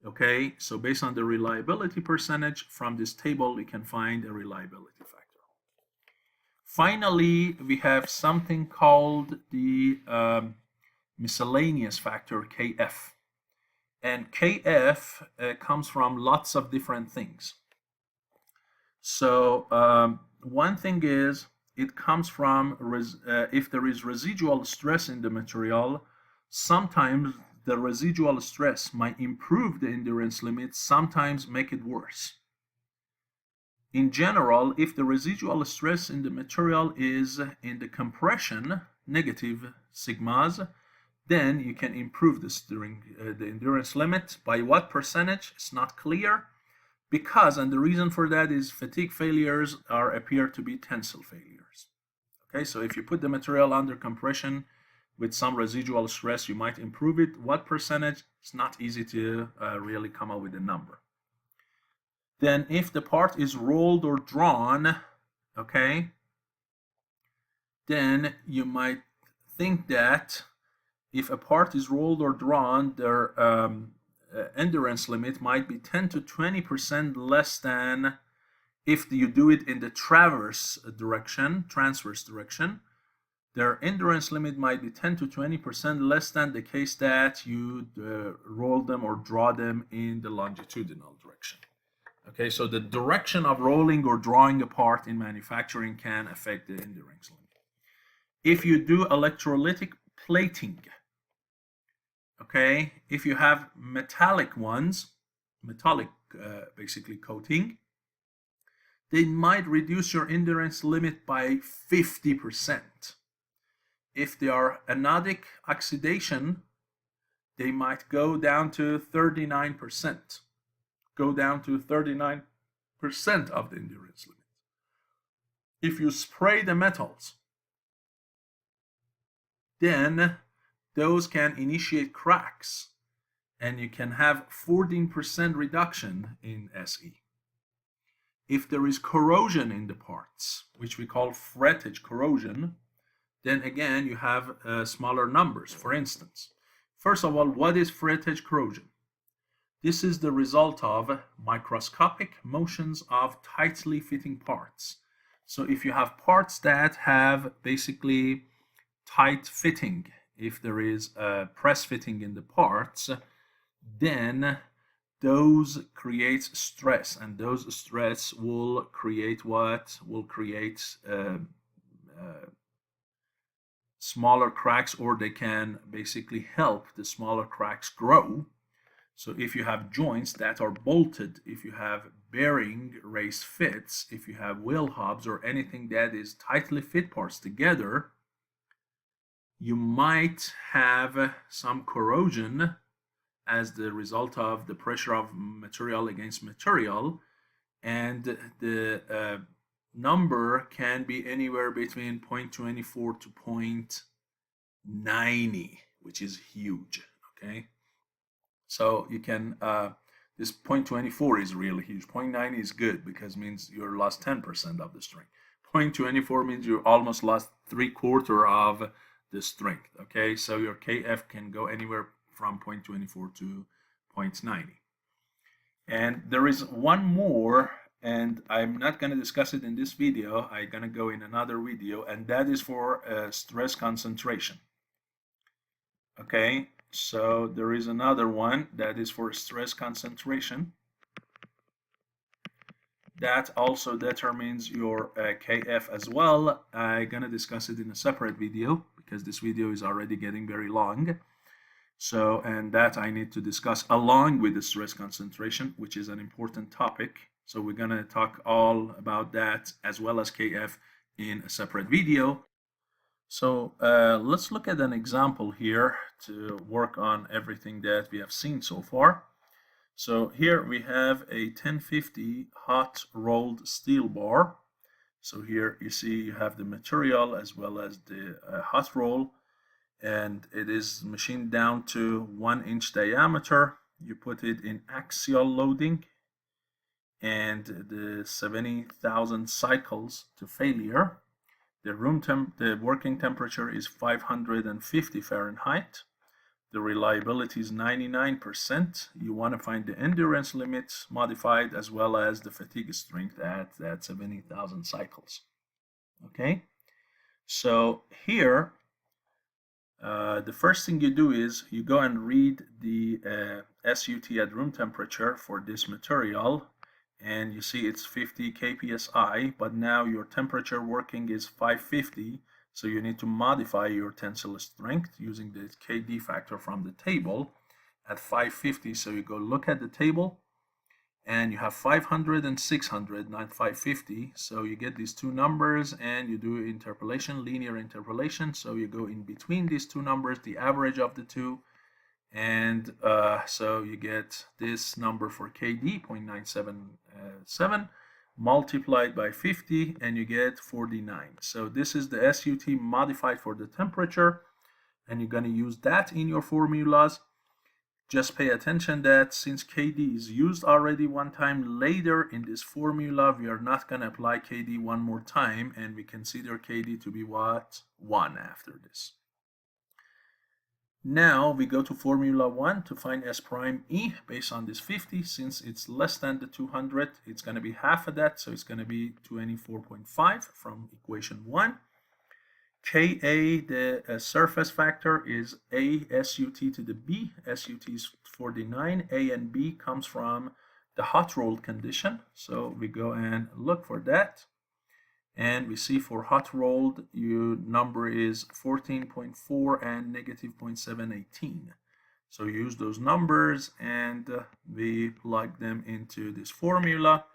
Okay, so based on the reliability percentage from this table, we can find a reliability factor. Finally, we have something called the miscellaneous factor, KF. And KF comes from lots of different things. So one thing is, it comes from if there is residual stress in the material, sometimes the residual stress might improve the endurance limit, sometimes make it worse. In general, if the residual stress in the material is in the compression, negative sigmas, then you can improve this during the endurance limit. By what percentage? It's not clear, because, and the reason for that is fatigue failures appear to be tensile failures. Okay, so if you put the material under compression with some residual stress, you might improve it. What percentage? It's not easy to really come up with a number. Then if the part is rolled or drawn, okay, then you might think that if a part is rolled or drawn, their endurance limit might be 10 to 20% less than if you do it in the transverse direction. Their endurance limit might be 10 to 20% less than the case that you roll them or draw them in the longitudinal direction. Okay, so the direction of rolling or drawing a part in manufacturing can affect the endurance limit. If you do electrolytic plating, okay, if you have metallic ones, basically coating, they might reduce your endurance limit by 50%. If they are anodic oxidation, they might go down to 39%. Go down to 39% of the endurance limit. If you spray the metals, then those can initiate cracks, and you can have 14% reduction in SE. If there is corrosion in the parts, which we call fretage corrosion, then again you have smaller numbers. For instance, first of all, what is fretage corrosion? This is the result of microscopic motions of tightly fitting parts. So if you have parts that have basically tight fitting, if there is a press fitting in the parts, then those create stress, and those stress will create what? Will create smaller cracks, or they can basically help the smaller cracks grow. So if you have joints that are bolted, if you have bearing race fits, if you have wheel hubs or anything that is tightly fit parts together, you might have some corrosion as the result of the pressure of material against material, and the number can be anywhere between 0.24 to 0.90, which is huge. Okay, so you can this 0.24 is really huge. 0.90 is good because it means you lost 10% of the strength. 0.24 means you almost lost 3/4 of the strength. Okay, so your KF can go anywhere from 0.24 to 0.90. And there is one more, and I'm not going to discuss it in this video. I'm going to go in another video, and that is for stress concentration. Okay, so there is another one that is for stress concentration. That also determines your KF as well. I'm going to discuss it in a separate video because this video is already getting very long. So, and that I need to discuss along with the stress concentration, which is an important topic. So we're going to talk all about that as well as KF in a separate video. So let's look at an example here to work on everything that we have seen so far. So here we have a 1050 hot rolled steel bar. So here you see you have the material as well as the hot roll, and it is machined down to 1 inch diameter. You put it in axial loading and the 70,000 cycles to failure. The working temperature is 550 Fahrenheit. The reliability is 99%. You want to find the endurance limit modified as well as the fatigue strength at that 70,000 cycles. Okay, so here the first thing you do is you go and read the SUT at room temperature for this material, and you see it's 50 kpsi, but now your temperature working is 550, so you need to modify your tensile strength using the KD factor from the table at 550. So you go look at the table, and you have 500 and 600, not 550. So you get these two numbers and you do interpolation, linear interpolation. So you go in between these two numbers, the average of the two, and so you get this number for KD, 0.977, multiplied by 50, and you get 49. So this is the SUT modified for the temperature, and you're going to use that in your formulas. Just pay attention that since KD is used already one time, later in this formula we are not going to apply KD one more time, and we consider KD to be what? 1 after this. Now we go to formula 1 to find S prime E based on this 50. Since it's less than the 200, it's going to be half of that, so it's going to be 24.5 from equation 1. Ka, the surface factor, is A SUT to the B. SUT is 49. A and B comes from the hot rolled condition, so we go and look for that. And we see for hot rolled, your number is 14.4 and negative 0.718. So you use those numbers and we plug them into this formula,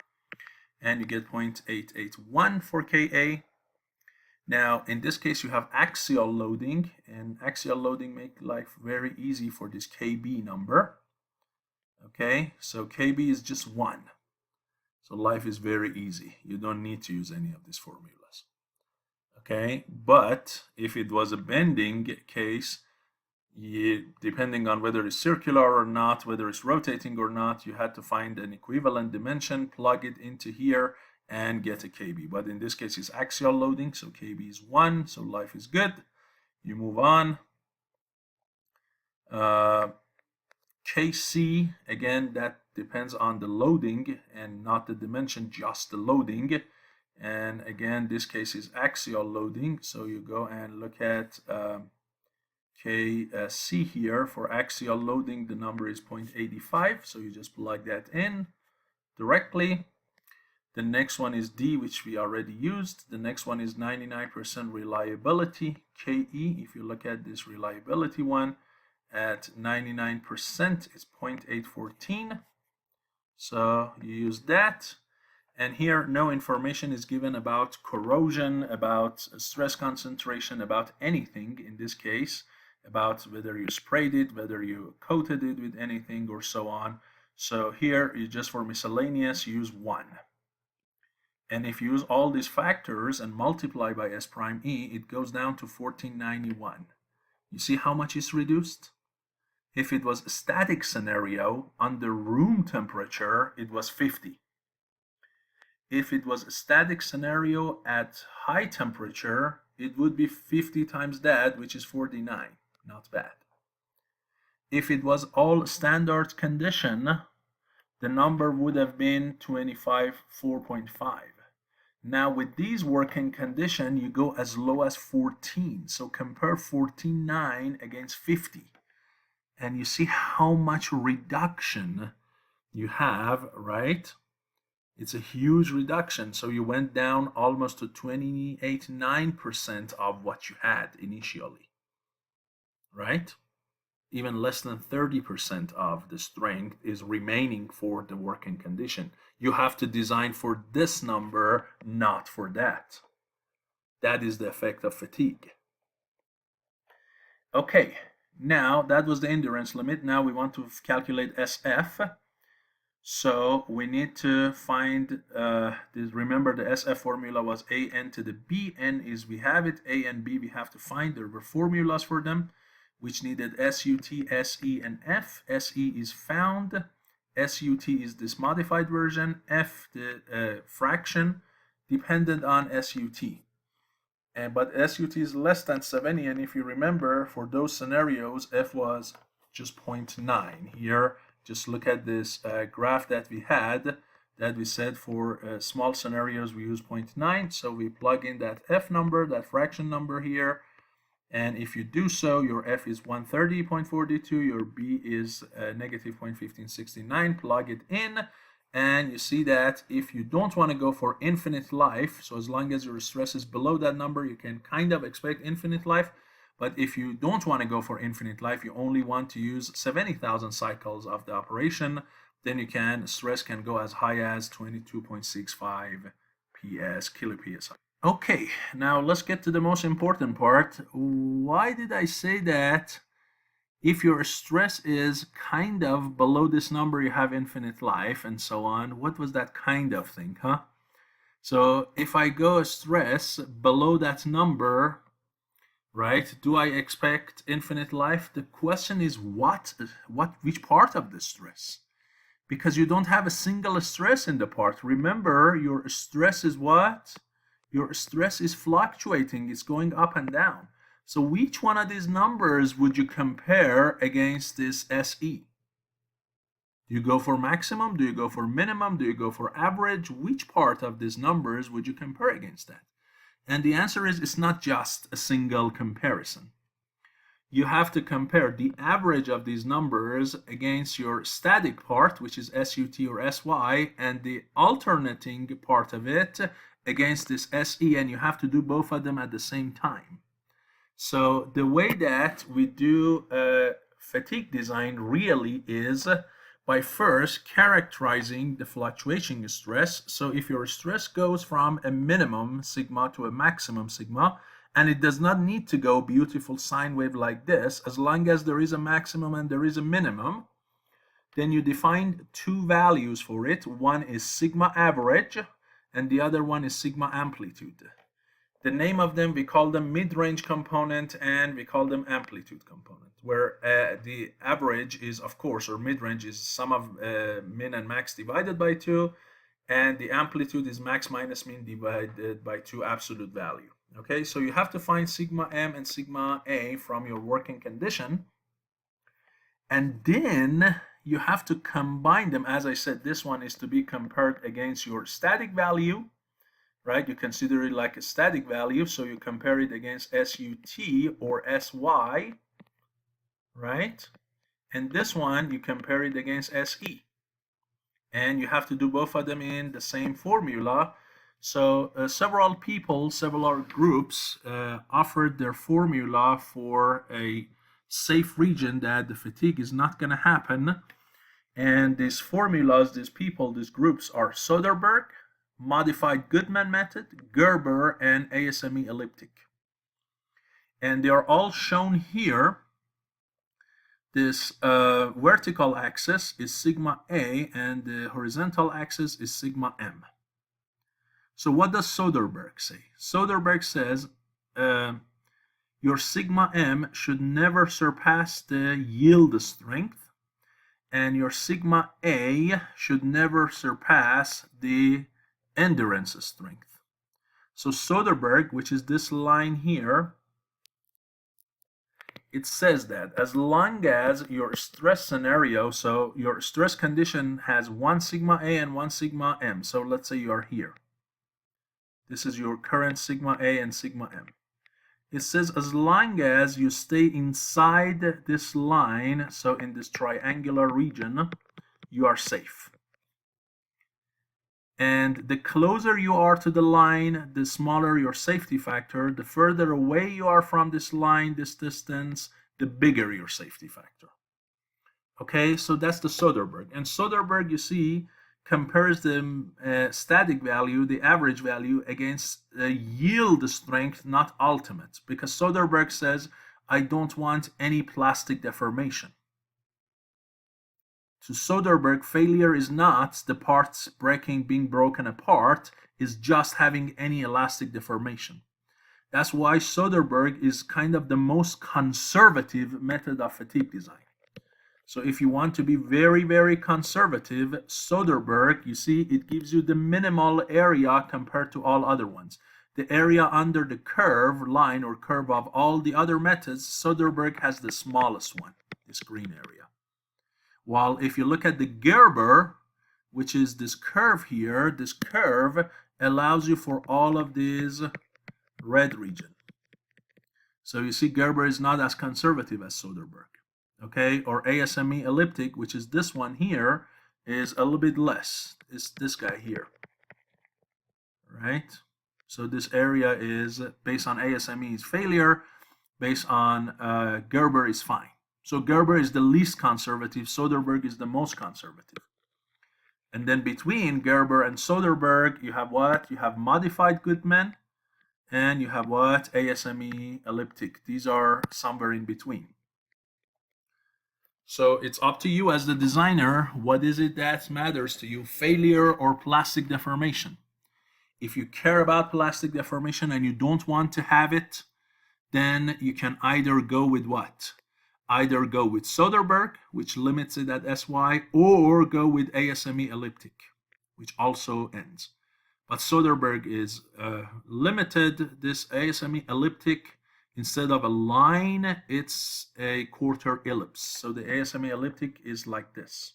and you get 0.881 for Ka. Now, in this case, you have axial loading, and axial loading make life very easy for this Kb number. Okay, so Kb is just 1. So life is very easy. You don't need to use any of these formulas. Okay, but if it was a bending case, depending on whether it's circular or not, whether it's rotating or not, you had to find an equivalent dimension, plug it into here, and get a Kb. But in this case, it's axial loading, so Kb is 1, so life is good. You move on. Kc, again, that depends on the loading and not the dimension, just the loading. And again, this case is axial loading, so you go and look at Kc here. For axial loading, the number is 0.85, so you just plug that in directly. The next one is D, which we already used. The next one is 99% reliability. Ke, if you look at this reliability one, at 99%, it's 0.814. So you use that. And here, no information is given about corrosion, about stress concentration, about anything in this case, about whether you sprayed it, whether you coated it with anything, or so on. So here, you just for miscellaneous, use 1. And if you use all these factors and multiply by S prime E, it goes down to 1491. You see how much is reduced? If it was a static scenario under room temperature, it was 50. If it was a static scenario at high temperature, it would be 50 times that, which is 49. Not bad. If it was all standard condition, the number would have been 4.5. Now with these working condition, you go as low as 14. So compare 14.9 against 50. And you see how much reduction you have, right? It's a huge reduction. So you went down almost to 28.9% of what you had initially, right? Even less than 30% of the strength is remaining for the working condition. You have to design for this number, not for that. That is the effect of fatigue. Okay, now that was the endurance limit. Now we want to calculate SF. So we need to find this. Remember, the SF formula was AN to the B. N is, we have it. A and B we have to find. There were formulas for them, which needed SUT, SE, and F. SE is found. SUT is this modified version. F, the fraction, dependent on SUT. But SUT is less than 70, and if you remember, for those scenarios, F was just 0.9. Here, just look at this graph that we had, that we said for small scenarios we use 0.9. So we plug in that F number, that fraction number here. And if you do so, your F is 130.42, your B is negative 0.1569. Plug it in, and you see that if you don't want to go for infinite life, so as long as your stress is below that number, you can kind of expect infinite life. But if you don't want to go for infinite life, you only want to use 70,000 cycles of the operation, then stress can go as high as 22.65 PS, kilo PSI. Okay, now let's get to the most important part. Why did I say that if your stress is kind of below this number, you have infinite life and so on? What was that kind of thing, huh? So if I go a stress below that number, right, do I expect infinite life? The question is which part of the stress? Because you don't have a single stress in the part. Remember, your stress is what? Your stress is fluctuating, it's going up and down. So which one of these numbers would you compare against this SE? Do you go for maximum? Do you go for minimum? Do you go for average? Which part of these numbers would you compare against that? And the answer is, it's not just a single comparison. You have to compare the average of these numbers against your static part, which is SUT or SY, and the alternating part of it against this SE, and you have to do both of them at the same time. So the way that we do fatigue design really is by first characterizing the fluctuating stress. So if your stress goes from a minimum sigma to a maximum sigma, and it does not need to go beautiful sine wave like this, as long as there is a maximum and there is a minimum, then you define two values for it. One is sigma average, and the other one is sigma amplitude. The name of them, we call them mid-range component, and we call them amplitude component, where the average is, of course, or mid-range is sum of min and max divided by 2, and the amplitude is max minus min divided by 2 absolute value. Okay, so you have to find sigma m and sigma a from your working condition, and then you have to combine them. As I said, this one is to be compared against your static value, right? You consider it like a static value, so you compare it against SUT or SY, right? And this one, you compare it against SE. And you have to do both of them in the same formula. So several groups offered their formula for a safe region that the fatigue is not going to happen. And these formulas, these groups are Soderberg, modified Goodman method, Gerber, and ASME elliptic. And they are all shown here. This vertical axis is sigma A, and the horizontal axis is sigma M. So what does Soderberg say? Soderberg says your sigma m should never surpass the yield strength, and your sigma a should never surpass the endurance strength. So Soderberg, which is this line here, it says that as long as your stress scenario, so your stress condition has one sigma a and one sigma m. So let's say you are here. This is your current sigma a and sigma m. It says as long as you stay inside this line, so in this triangular region, you are safe. And the closer you are to the line, the smaller your safety factor. The further away you are from this line, this distance, the bigger your safety factor. Okay, so that's the Soderberg. And Soderberg, you see, compares the static value, the average value, against the yield strength, not ultimate. Because Soderberg says, I don't want any plastic deformation. To Soderberg, failure is not the parts being broken apart, is just having any elastic deformation. That's why Soderberg is kind of the most conservative method of fatigue design. So if you want to be very, very conservative, Soderberg, you see, it gives you the minimal area compared to all other ones. The area under the curve line or curve of all the other methods, Soderberg has the smallest one, this green area. While if you look at the Gerber, which is this curve here, this curve allows you for all of these red region. So you see Gerber is not as conservative as Soderberg. Okay, or ASME elliptic, which is this one here, is a little bit less. It's this guy here, right? So this area is based on ASME is failure, based on Gerber is fine. So Gerber is the least conservative, Soderberg is the most conservative. And then between Gerber and Soderberg, you have what? You have modified Goodman, and you have what? ASME elliptic. These are somewhere in between. So it's up to you as the designer, what is it that matters to you, failure or plastic deformation? If you care about plastic deformation and you don't want to have it, then you can either go with what? Either go with Soderberg, which limits it at SY, or go with ASME elliptic, which also ends. But Soderberg is limited. This ASME elliptic, instead of a line, it's a quarter ellipse. So the ASME elliptic is like this,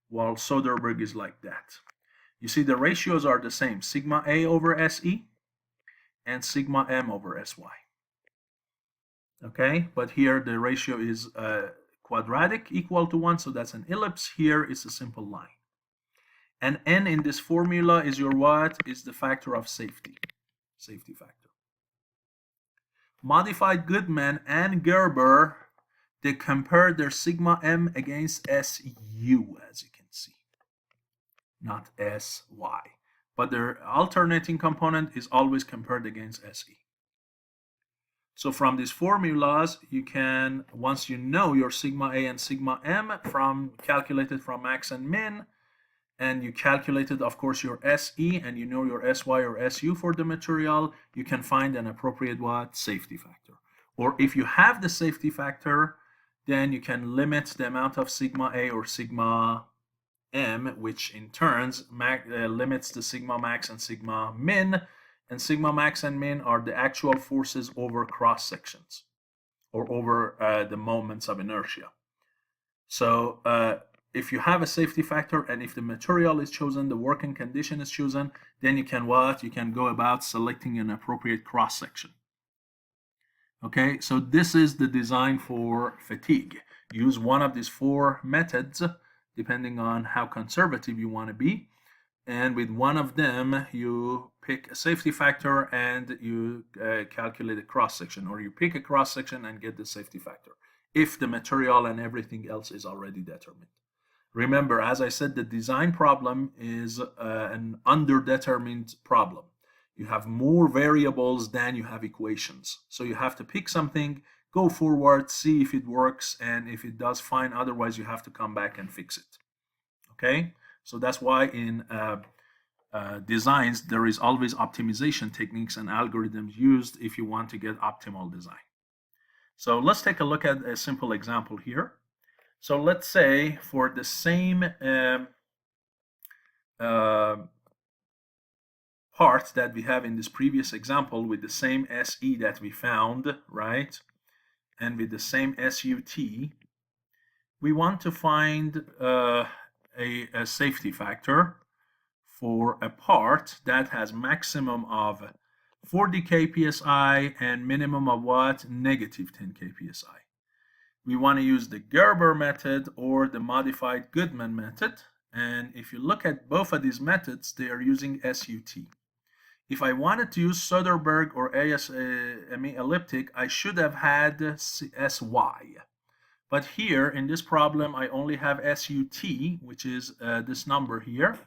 while Soderberg is like that. You see the ratios are the same, sigma A over SE and sigma M over SY. Okay, but here the ratio is quadratic, equal to 1, so that's an ellipse. Here is a simple line. And N in this formula is your what? Is the factor of safety factor. Modified Goodman and Gerber, they compare their sigma M against SU, as you can see, not SY. But their alternating component is always compared against SE. So from these formulas, you can, once you know your sigma A and sigma M calculated from max and min, and you calculated, of course, your SE, and you know your SY or SU for the material, you can find an appropriate what? Safety factor. Or if you have the safety factor, then you can limit the amount of sigma A or sigma M, which in turn limits the sigma max and sigma min. And sigma max and min are the actual forces over cross sections or over the moments of inertia. So if you have a safety factor and if the material is chosen, the working condition is chosen, then you can what? You can go about selecting an appropriate cross section. Okay, so this is the design for fatigue. Use one of these 4 methods depending on how conservative you want to be. And with one of them, you pick a safety factor and you calculate a cross section, or you pick a cross section and get the safety factor if the material and everything else is already determined. Remember, as I said, the design problem is an underdetermined problem. You have more variables than you have equations. So you have to pick something, go forward, see if it works, and if it does, fine. Otherwise, you have to come back and fix it. Okay? So that's why in designs, there is always optimization techniques and algorithms used if you want to get optimal design. So let's take a look at a simple example here. So let's say for the same part that we have in this previous example with the same SE that we found, right? And with the same SUT, we want to find a safety factor for a part that has maximum of 40 kpsi and minimum of what? Negative 10 kpsi. We want to use the Gerber method or the modified Goodman method. And if you look at both of these methods, they are using SUT. If I wanted to use Soderbergh or elliptic, I should have had SY. But here in this problem, I only have SUT, which is this number here,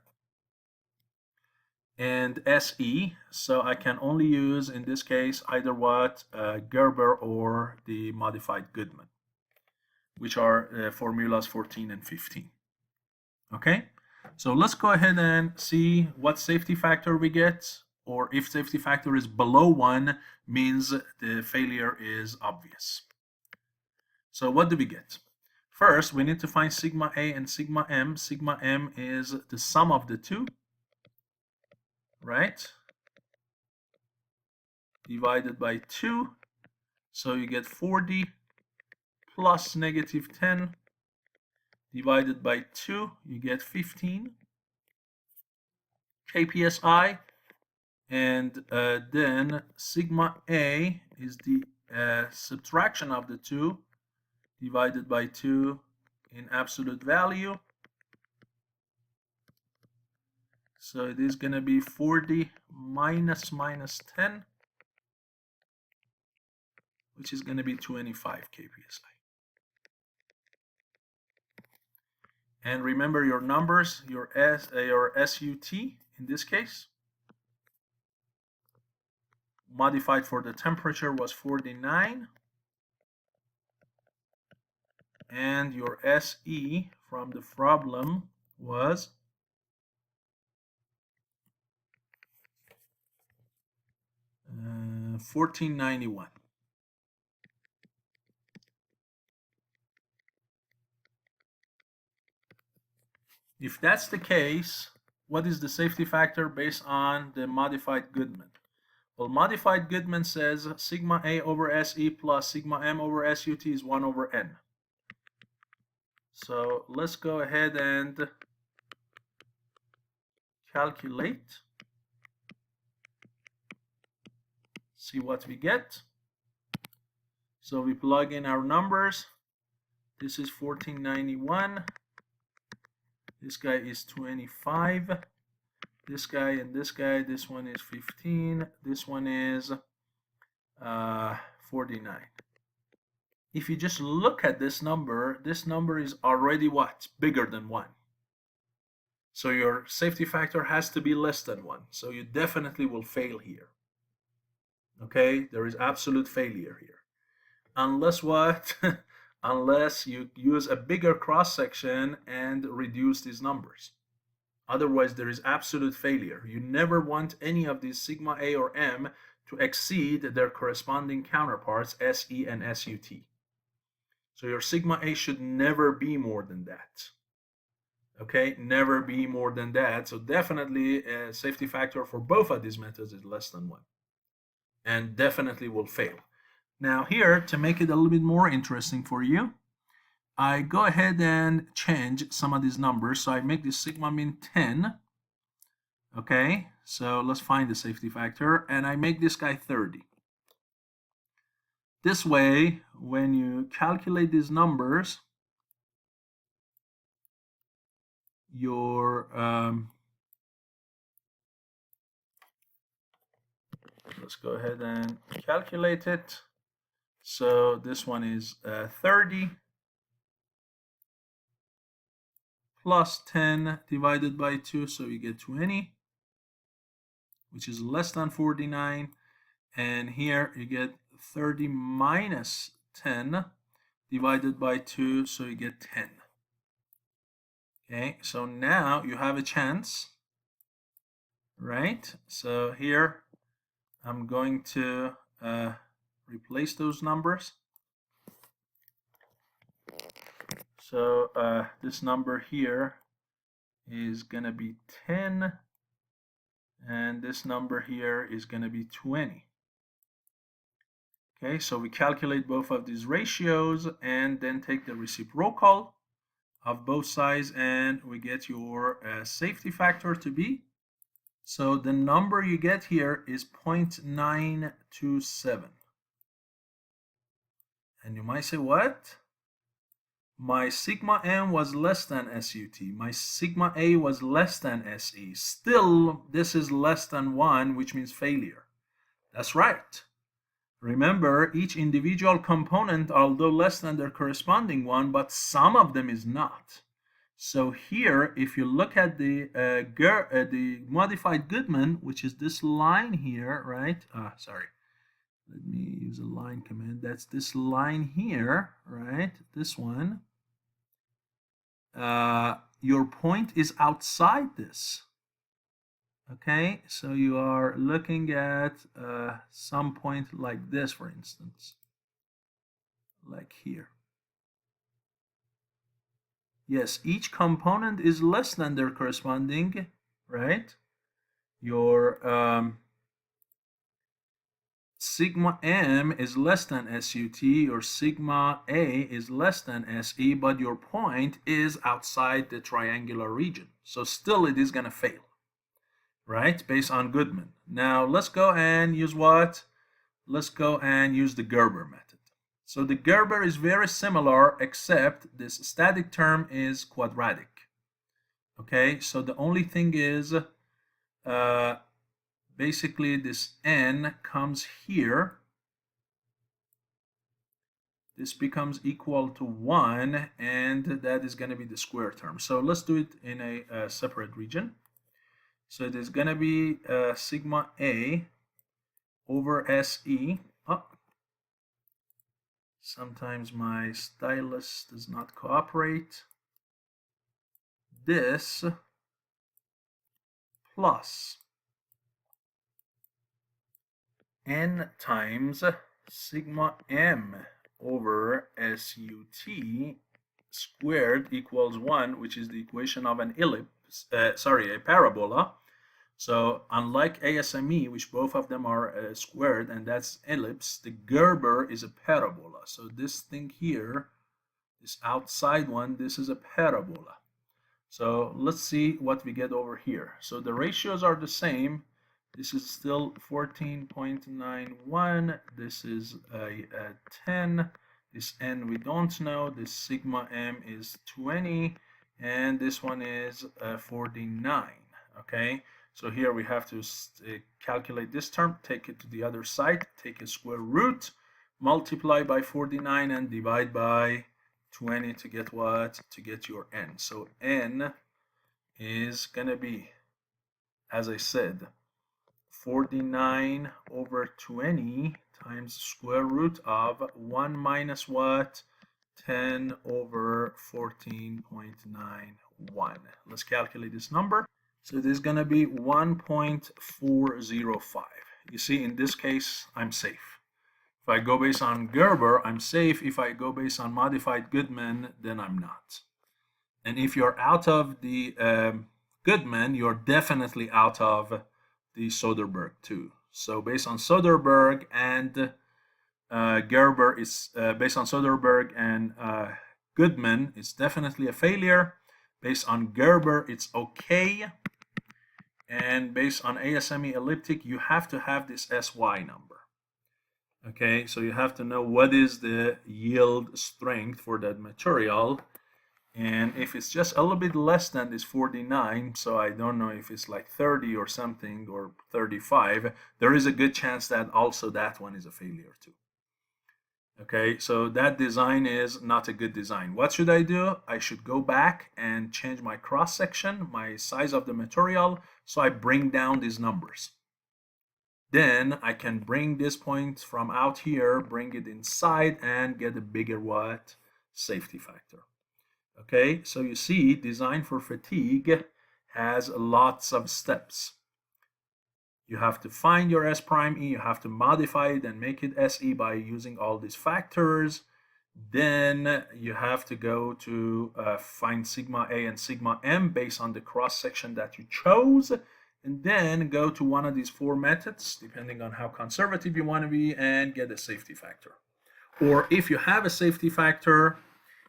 and SE. So I can only use, in this case, either what? Gerber or the modified Goodman, which are formulas 14 and 15. Okay, so let's go ahead and see what safety factor we get, or if safety factor is below 1, means the failure is obvious. So what do we get? First, we need to find sigma A and sigma M. Sigma M is the sum of the two, right? Divided by 2. So you get 40 plus negative 10 divided by 2. You get 15 kpsi. And then sigma A is the subtraction of the 2 divided by 2 in absolute value. So it is going to be 40 minus 10, which is going to be 25 kpsi. And remember your numbers, your SUT in this case, modified for the temperature, was 49. And your SE from the problem was 1491. If that's the case, what is the safety factor based on the modified Goodman? Well, modified Goodman says sigma A over SE plus sigma M over SUT is 1 over N. So let's go ahead and calculate, see what we get. So we plug in our numbers. This is 1491. This guy is 25. This guy and this guy, this one is 15. This one is 49. If you just look at this number is already what? Bigger than 1. So your safety factor has to be less than 1. So you definitely will fail here. Okay, there is absolute failure here. Unless what? Unless you use a bigger cross-section and reduce these numbers. Otherwise, there is absolute failure. You never want any of these sigma A or M to exceed their corresponding counterparts, SE and SUT. So your sigma A should never be more than that. Okay, never be more than that. So definitely a safety factor for both of these methods is less than 1. And definitely will fail. Now here, to make it a little bit more interesting for you, I go ahead and change some of these numbers. So I make this sigma min 10. Okay, so let's find the safety factor. And I make this guy 30. This way, when you calculate these numbers, your let's go ahead and calculate it. So this one is 30 plus 10 divided by 2, so you get 20, which is less than 49. And here you get 30 minus 10 divided by 2, so you get 10. Okay, so now you have a chance right? So here I'm going to replace those numbers. So this number here is going to be 10, and this number here is going to be 20. Okay, so we calculate both of these ratios and then take the reciprocal of both sides, and we get your safety factor to be. So the number you get here is 0.927. And you might say, what? My sigma m was less than SUT. My sigma a was less than SE. Still, this is less than 1, which means failure. That's right. Remember, each individual component, although less than their corresponding one, but some of them is not. So here, if you look at the modified Goodman, which is this line here, right? Sorry. Let me use a line command. That's this line here, right? This one. Your point is outside this. Okay, so you are looking at some point like this, for instance, like here. Yes, each component is less than their corresponding, right? Your sigma m is less than SUT, your sigma a is less than SE, but your point is outside the triangular region. So still it is going to fail, right? Based on Goodman. Now let's go and use what? Let's go and use the Gerber method. So the Gerber is very similar, except this static term is quadratic. Okay, so the only thing is basically this n comes here. This becomes equal to 1, and that is going to be the square term. So let's do it in a separate region. So it is going to be sigma a over SE. Oh, sometimes my stylus does not cooperate. This plus n times sigma m over SUT squared equals 1, which is the equation of an ellipse, a parabola. So unlike ASME, which both of them are squared, and that's ellipse, the Gerber is a parabola. So this thing here, this outside one, this is a parabola. So let's see what we get over here. So the ratios are the same. This is still 14.91. This is a 10. This n we don't know. This sigma m is 20. And this one is 49. Okay. So here we have to calculate this term, take it to the other side, take a square root, multiply by 49 and divide by 20 to get what? To get your n. So n is going to be, as I said, 49 over 20 times square root of 1 minus what? 10 over 14.91. Let's calculate this number. So it is going to be 1.405. You see, in this case, I'm safe. If I go based on Gerber, I'm safe. If I go based on modified Goodman, then I'm not. And if you're out of the Goodman, you're definitely out of the Soderberg too. So based on Soderberg and Gerber is based on Soderberg and Goodman, it's definitely a failure. Based on Gerber, it's okay. And based on ASME elliptic, you have to have this SY number. Okay, so you have to know what is the yield strength for that material. And if it's just a little bit less than this 49, so I don't know if it's like 30 or something or 35, there is a good chance that also that one is a failure too. Okay, so that design is not a good design. What should I do? I should go back and change my cross section, my size of the material, so I bring down these numbers. Then I can bring this point from out here, bring it inside, and get a bigger what? Safety factor. Okay, so you see, design for fatigue has lots of steps. You have to find your S prime E, you have to modify it and make it SE by using all these factors. Then you have to go to find sigma A and sigma M based on the cross section that you chose, and then go to one of these four methods, depending on how conservative you want to be, and get a safety factor. Or if you have a safety factor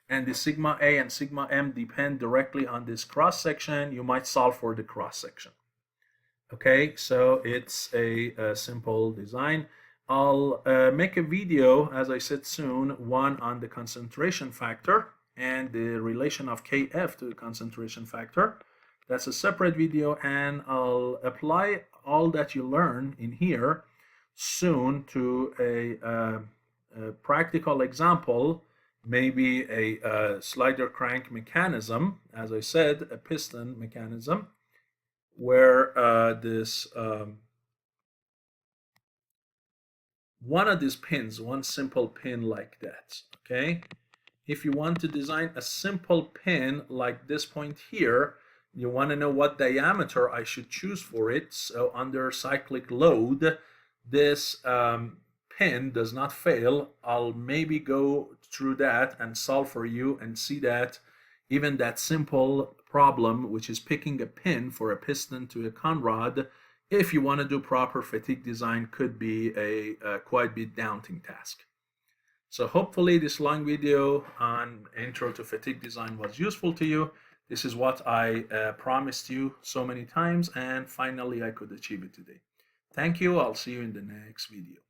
and the sigma A and sigma M depend directly on this cross section, you might solve for the cross section. Okay, so it's a simple design. I'll make a video, as I said soon, one on the concentration factor and the relation of Kf to the concentration factor. That's a separate video, and I'll apply all that you learn in here soon to a practical example, maybe a slider crank mechanism, as I said, a piston mechanism, where this one of these pins, one simple pin like that, okay? If you want to design a simple pin like this point here, you want to know what diameter I should choose for it. So under cyclic load, this pin does not fail. I'll maybe go through that and solve for you and see that even that simple problem, which is picking a pin for a piston to a conrod, if you want to do proper fatigue design, could be a quite bit daunting task. So hopefully this long video on intro to fatigue design was useful to you. This is what I promised you so many times, and finally I could achieve it today. Thank you. I'll see you in the next video.